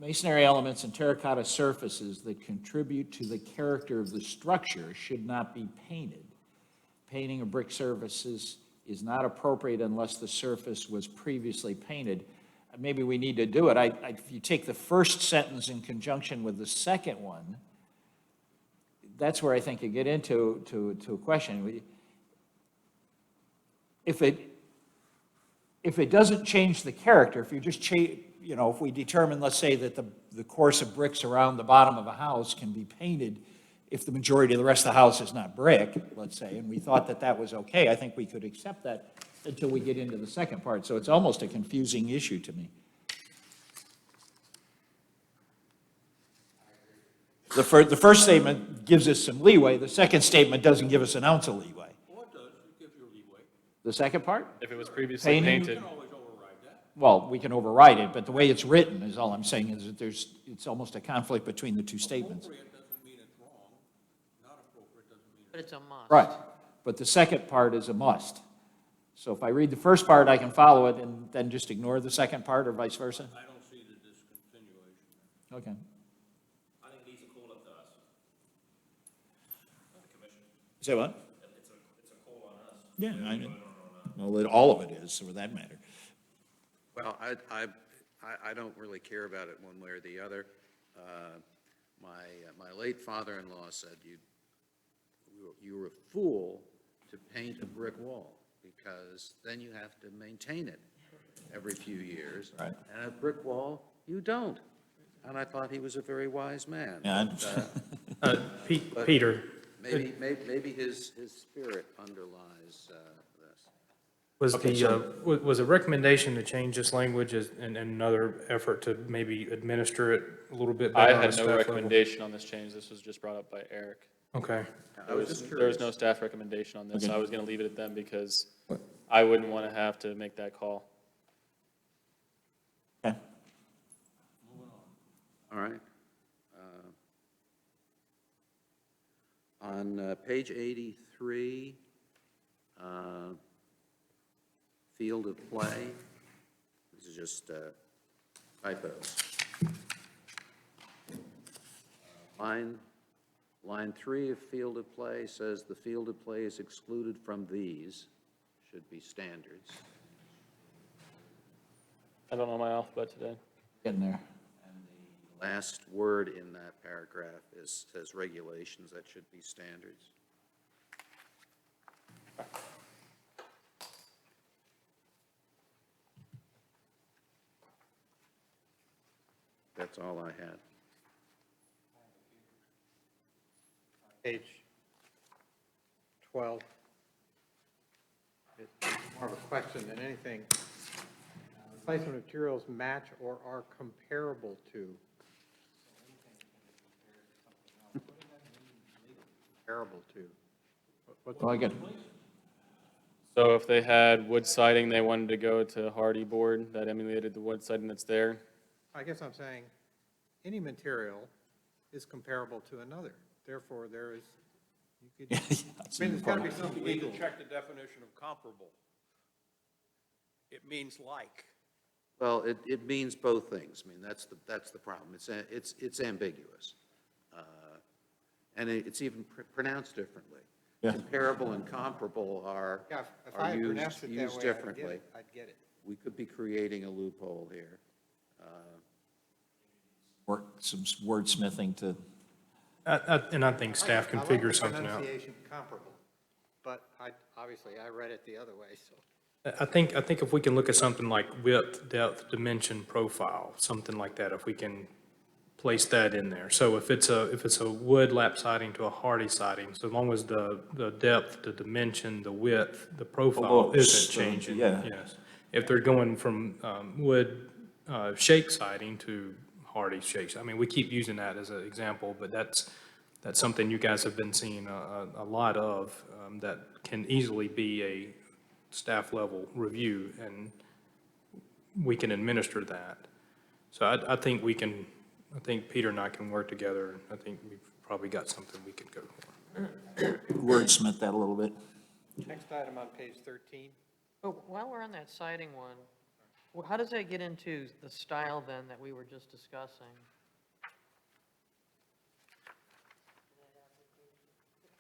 masonry elements and terracotta surfaces that contribute to the character of the structure should not be painted. Painting of brick surfaces is not appropriate unless the surface was previously painted. Maybe we need to do it. If you take the first sentence in conjunction with the second one, that's where I think you get into a question. If it doesn't change the character, if you just if we determine, let's say, that the course of bricks around the bottom of a house can be painted, if the majority of the rest of the house is not brick, let's say, and we thought that that was okay, I think we could accept that until we get into the second part. So it's almost a confusing issue to me. The first statement gives us some leeway. The second statement doesn't give us an ounce of leeway. What does, it gives you leeway. The second part? If it was previously Painting? painted, Always override that. Well, we can override it, but the way it's written is all I'm saying is that it's almost a conflict between the two statements. Appropriate doesn't mean it's wrong. Not appropriate doesn't mean But it's a must. Right, but the second part is a must. So if I read the first part, I can follow it and then just ignore the second part, or vice versa? I don't see the discontinuation. Okay. I think it needs to call up to us, not the commission. Say what? It's a call on us. Yeah, I know. Well, all of it is, for that matter. Well, I don't really care about it one way or the other. My late father-in-law said you were a fool to paint a brick wall, because then you have to maintain it every few years. Right. And a brick wall, you don't. And I thought he was a very wise man. Yeah, But, Peter, maybe his spirit underlies this. was a recommendation to change this language and another effort to maybe administer it a little bit I better on a had staff no level? recommendation on this change. This was just brought up by Eric. Okay. I was just There curious. was no staff recommendation on this. Okay. I was going to leave it at them because I wouldn't want to have to make that call. Okay. All right. On page 83, field of play, this is just typos. Line 3 of field of play says the field of play is excluded from these, should be standards. I don't know my alphabet today. Getting there. Last word in that paragraph says regulations, that should be standards. That's all I had. Page 12. It's more of a question than anything. Replacement materials match or are comparable to. Comparable to. What's Well, I get, So if they had wood siding, they wanted to go to hardy board that emulated the wood siding that's there. I guess I'm saying any material is comparable to another. Therefore, there is, you could, that's I mean, there's got to be important. something We need legal. to check the definition of comparable. It means like. Well, it means both things. I mean, that's the problem. It's ambiguous. And it's even pronounced differently. comparable and comparable are, Yeah, if I are had pronounced used, it that used way, differently. I'd get it. We could be creating a loophole here. Some wordsmithing to, And I think staff can figure something I out. like the pronunciation comparable, but obviously, I read it the other way, so. I think if we can look at something like width, depth, dimension, profile, something like that, if we can place that in there. So if it's a wood lap siding to a hardy siding, so long as the depth, the dimension, the width, the profile looks, isn't changing. yeah. Yes. If they're going from wood shake siding to hardy shakes, I mean, we keep using that as an example, but that's something you guys have been seeing a lot of, that can easily be a staff level review, and we can administer that. So I think Peter and I can work together. I think we've probably got something we can go for. wordsmith that a little bit. Next item on page 13. But while we're on that siding one, how does that get into the style then that we were just discussing?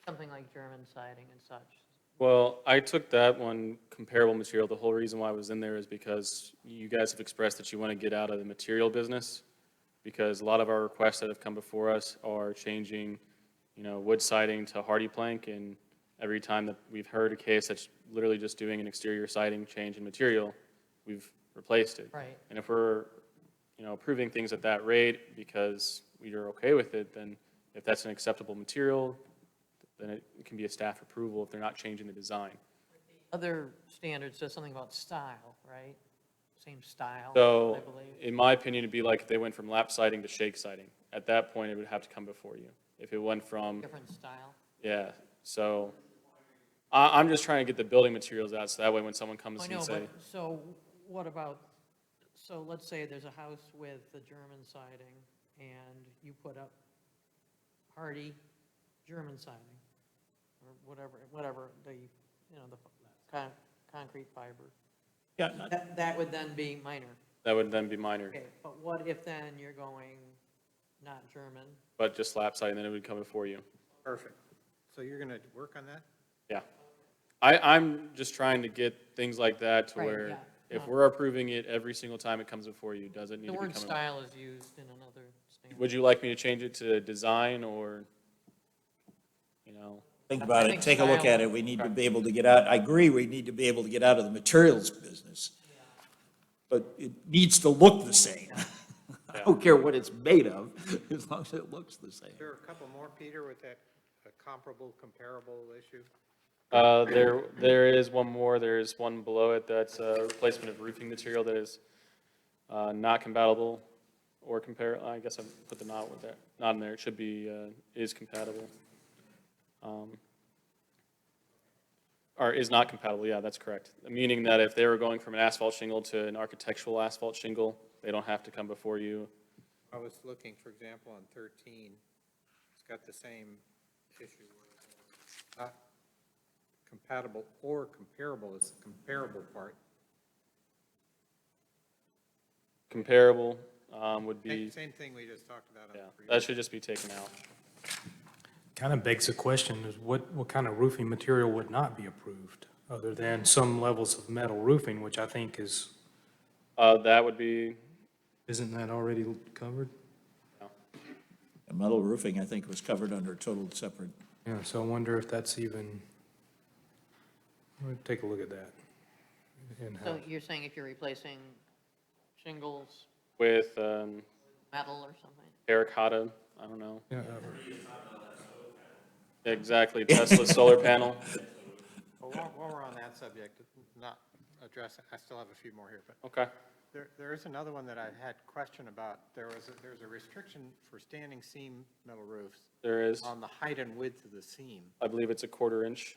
Something like German siding and such. Well, I took that one comparable material. The whole reason why I was in there is because you guys have expressed that you want to get out of the material business, because a lot of our requests that have come before us are changing, wood siding to hardy plank, and every time that we've heard a case that's literally just doing an exterior siding change in material, we've replaced it. Right. And if we're, approving things at that rate because you're okay with it, then if that's an acceptable material, then it can be a staff approval if they're not changing the design. Other standards says something about style, right? Same style, So, I believe. in my opinion, it'd be like if they went from lap siding to shake siding. At that point, it would have to come before you. If it went from, Different style. yeah, so, I'm just trying to get the building materials out, so that way when someone comes I and know, say, but, so what about, so let's say there's a house with the German siding, and you put up hardy German siding, or whatever, the concrete fiber. Yeah, That would then be minor. that would then be minor. Okay, but what if then you're going not German? But just lap siding, then it would come before you. Perfect. So you're going to work on that? Yeah. I'm just trying to get things like that to Right, where yeah, if no. we're approving it every single time it comes before you, does it need The to be word coming? style is used in another standard. Would you like me to change it to design or, think about I it, think take a look style- at it. We need to be able to get out, I agree, we need to be able to get out of the materials business. But it needs to look the same. I don't care what it's made of, as long as it looks the same. Is there a couple more, Peter, with that comparable, comparable issue? there is one more, there's one below it that's a replacement of roofing material that is not compatible or I guess I put the not with that, not in there, it should be, is compatible. Or is not compatible, yeah, that's correct. Meaning that if they were going from an asphalt shingle to an architectural asphalt shingle, they don't have to come before you. I was looking, for example, on 13, it's got the same issue. Not compatible or comparable is the comparable part. Comparable would be, Same thing we just talked about on yeah, the previous. that should just be taken out. Kind of begs the question is what kind of roofing material would not be approved, other than some levels of metal roofing, which I think That would be, isn't that already covered? And metal roofing, I think, was covered under a total separate, Yeah, so I wonder if that's even, we'll take a look at that. And So how, you're saying if you're replacing shingles, with metal or something? terracotta, I don't know. yeah, Exactly, Tesla solar panel. Well, while we're on that subject, not address, I still have a few more here, but Okay. there is another one that I had question about. There's a restriction for standing seam metal roofs There is, on the height and width of the seam. I believe it's a 1/4 inch.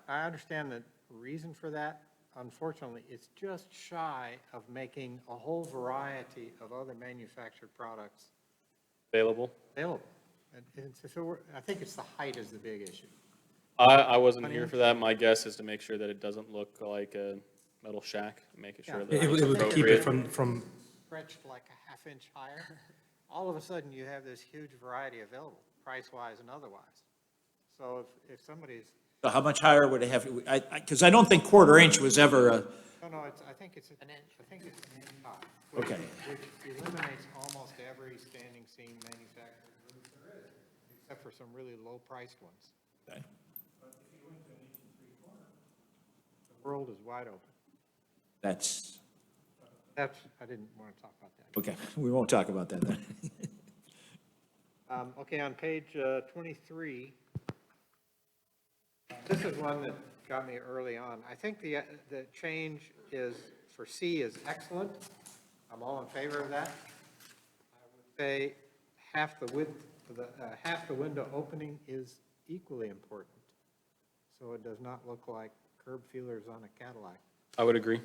I understand the reason for that. Unfortunately, it's just shy of making a whole variety of other manufactured products Available. available. And so I think it's the height is the big issue. I wasn't here for that. My guess is to make sure that it doesn't look like a metal shack, making sure Yeah. that it it's would keep appropriate. it from, Stretched like a half inch higher. All of a sudden, you have this huge variety available, price-wise and otherwise. So if somebody's So how much higher would it have, because I don't think quarter inch was ever a, No, I think it's, An inch. I think it's an inch high. Okay. Which eliminates almost every standing seam manufactured roof there is, except for some really low-priced ones. okay. The world is wide open. That's, I didn't want to talk about that. okay, we won't talk about that then. Okay, on page 23, this is one that got me early on. I think the change is, for C is excellent. I'm all in favor of that. I would say half the width, half the window opening is equally important. So it does not look like curb feelers on a Cadillac. I would agree.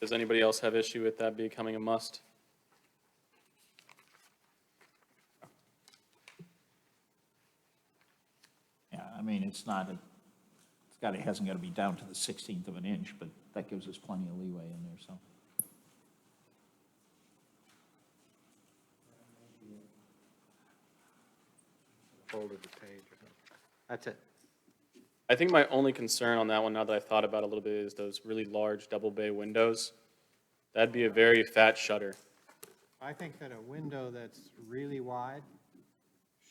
Does anybody else have issue with that becoming a must? Yeah, I mean, it's not, it hasn't got to be down to the 16th of an inch, but that gives us plenty of leeway in there, so. Folded the page or something. That's it. I think my only concern on that one, now that I've thought about it a little bit, is those really large double bay windows. That'd be a very fat shutter. I think that a window that's really wide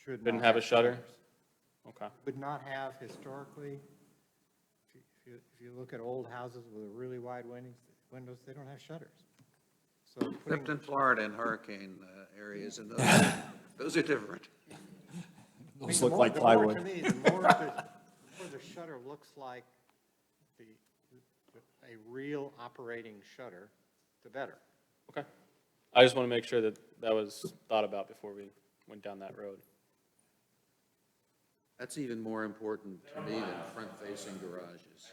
should not Shouldn't have a shutter? shutters. Okay. Would not have historically, if you look at old houses with really wide windows, they don't have shutters. So Except in Florida and hurricane areas, and those are different. Those look like plywood. To me, the more the shutter looks like a real operating shutter, the better. Okay. I just want to make sure that that was thought about before we went down that road. That's even more important to me than front-facing garages.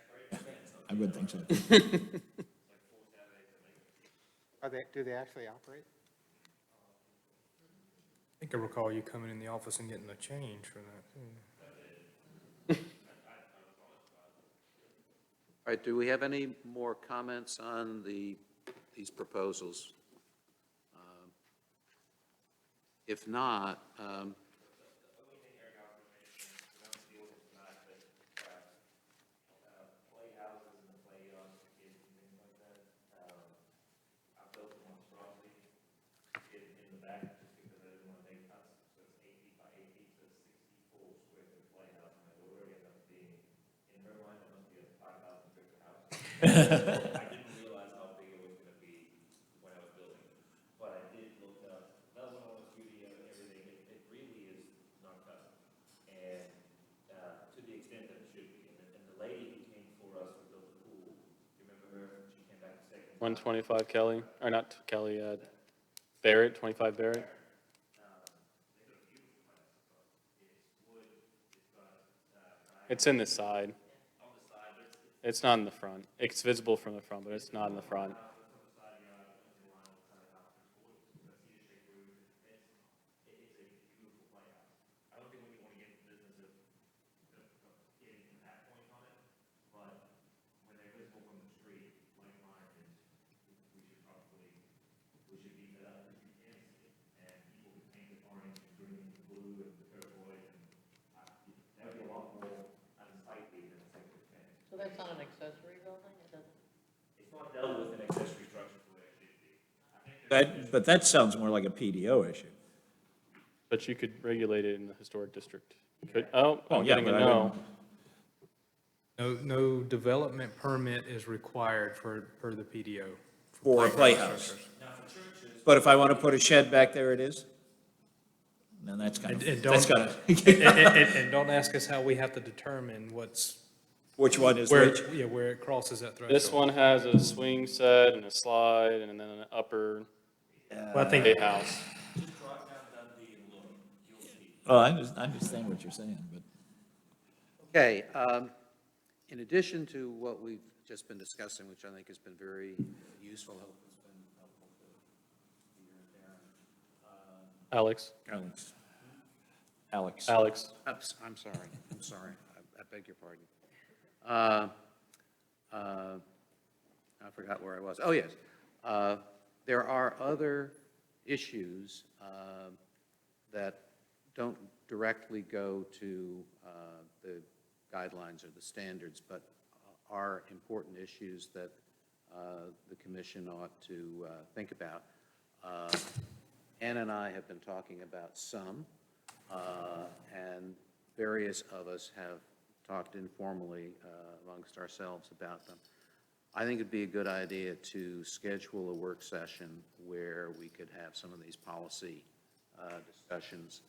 I would think so. Do they actually operate? I think I recall you coming in the office and getting a change for that. All right, do we have any more comments on these proposals? If not, I didn't realize how big it was gonna be when I was building it, but I did look up, that was almost beauty of everything, it really is not custom. And, to the extent that it should be, and the lady who came for us to build the pool, you remember her, she came back the second. 125 Kelly, or not Kelly, Barrett, 25 Barrett. It's in the side. It's not in the front. It's visible from the front, but it's not in the front. So that's not an accessory building? It doesn't- It's not dealt with in accessory structures the way it should be. But that sounds more like a PDO issue. But you could regulate it in the historic district. I'm yeah, getting a but I no. No development permit is required for the PDO. For a playhouse. But if I want to put a shed back there, it is? Then that's kind And of, don't- that's kind of, And don't ask us how we have to determine which one is where, which? where it crosses that threshold. This one has a swing set and a slide and then an upper Well, I think, house. Well, I understand what you're saying, but. okay, in addition to what we've just been discussing, which I think has been very useful, it's been helpful to Peter and Darren. Alex? Alex. Alex. Alex, I'm sorry, I beg your pardon. I forgot where I was. Oh, yes. There are other issues that don't directly go to the guidelines or the standards, but are important issues that the commission ought to think about. Ann and I have been talking about some, and various of us have talked informally amongst ourselves about them. I think it'd be a good idea to schedule a work session where we could have some of these policy discussions.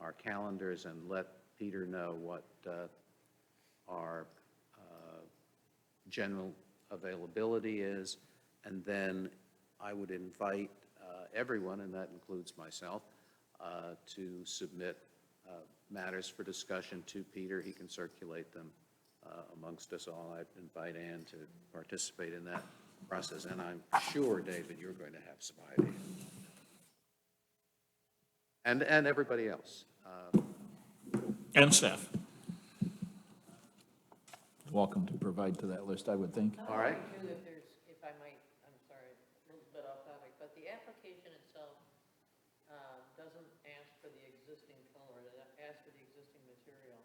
Our calendars and let Peter know what our general availability is, and then I would invite everyone, and that includes myself, to submit matters for discussion to Peter. He can circulate them amongst us all. I'd invite Ann to participate in that process, and I'm sure, David, you're going to have some ideas. And everybody else. And staff. Welcome to provide to that list, I would think. All right. If I might, I'm sorry, a little bit off topic, but the application itself doesn't ask for the existing color, it asks for the existing material.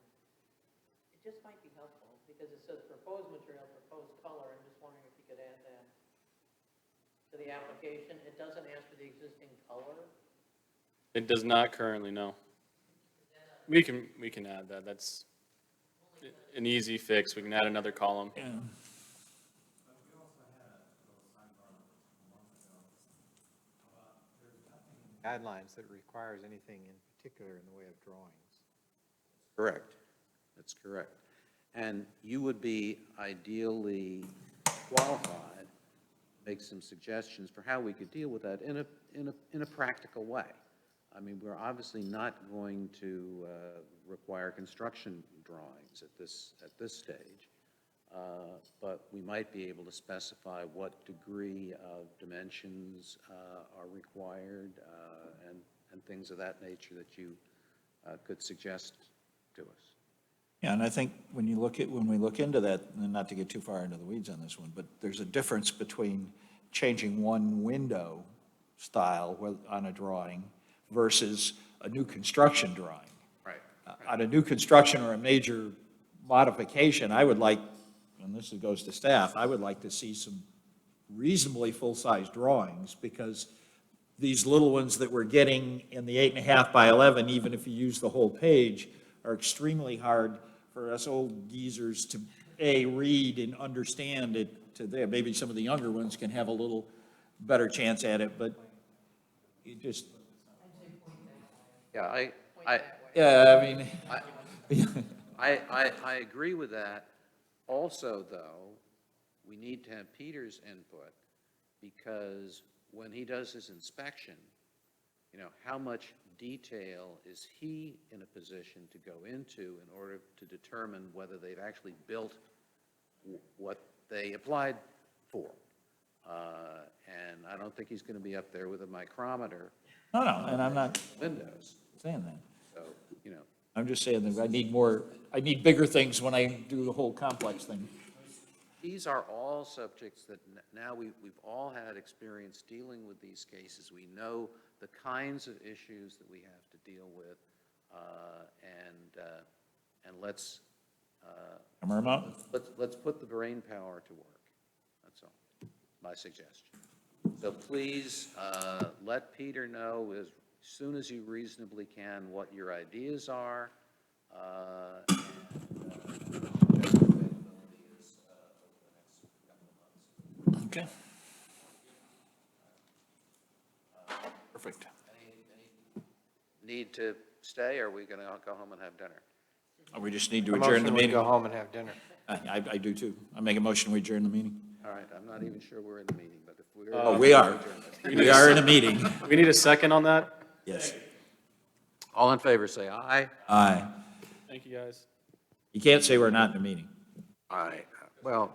It just might be helpful, because it says proposed material, proposed color. I'm just wondering if you could add that to the application. It doesn't ask for the existing color. it does not currently, no. We can add that. That's an easy fix. We can add another column. Yeah. Guidelines that requires anything in particular in the way of drawings. Correct. That's correct. And you would be ideally qualified, make some suggestions for how we could deal with that in a practical way. I mean, we're obviously not going to require construction drawings at this stage, but we might be able to specify what degree of dimensions are required and things of that nature that you could suggest to us. Yeah, and I think when we look into that, and not to get too far into the weeds on this one, but there's a difference between changing one window style on a drawing versus a new construction drawing. Right. On a new construction or a major modification, I would like, and this goes to staff, I would like to see some reasonably full-size drawings, because these little ones that we're getting in the 8.5 by 11, even if you use the whole page, are extremely hard for us old geezers to, read and understand it to there. Maybe some of the younger ones can have a little better chance at it, but you just, Yeah, yeah, I mean, I agree with that. Also, though, we need to have Peter's input, because when he does his inspection, how much detail is he in a position to go into in order to determine whether they've actually built what they applied for? And I don't think he's going to be up there with a micrometer no, and I'm not windows. saying that. So, I'm just saying that I need bigger things when I do the whole complex thing. these are all subjects that now we've all had experience dealing with these cases. We know the kinds of issues that we have to deal with, and let's put the brain power to work. That's all, my suggestion. So please let Peter know as soon as you reasonably can what your ideas are. Okay. Perfect. Need to stay, or are we going to go home and have dinner? We just need to A adjourn the motion, we meeting. go home and have dinner. I do too. I make a motion, we adjourn the meeting. All right, I'm not even sure we're in the meeting, but if we're. Oh, we are. We are in a meeting. We need a second on that? Yes. All in favor, say aye. Aye. Thank you, guys. You can't say we're not in a meeting. Aye. Well,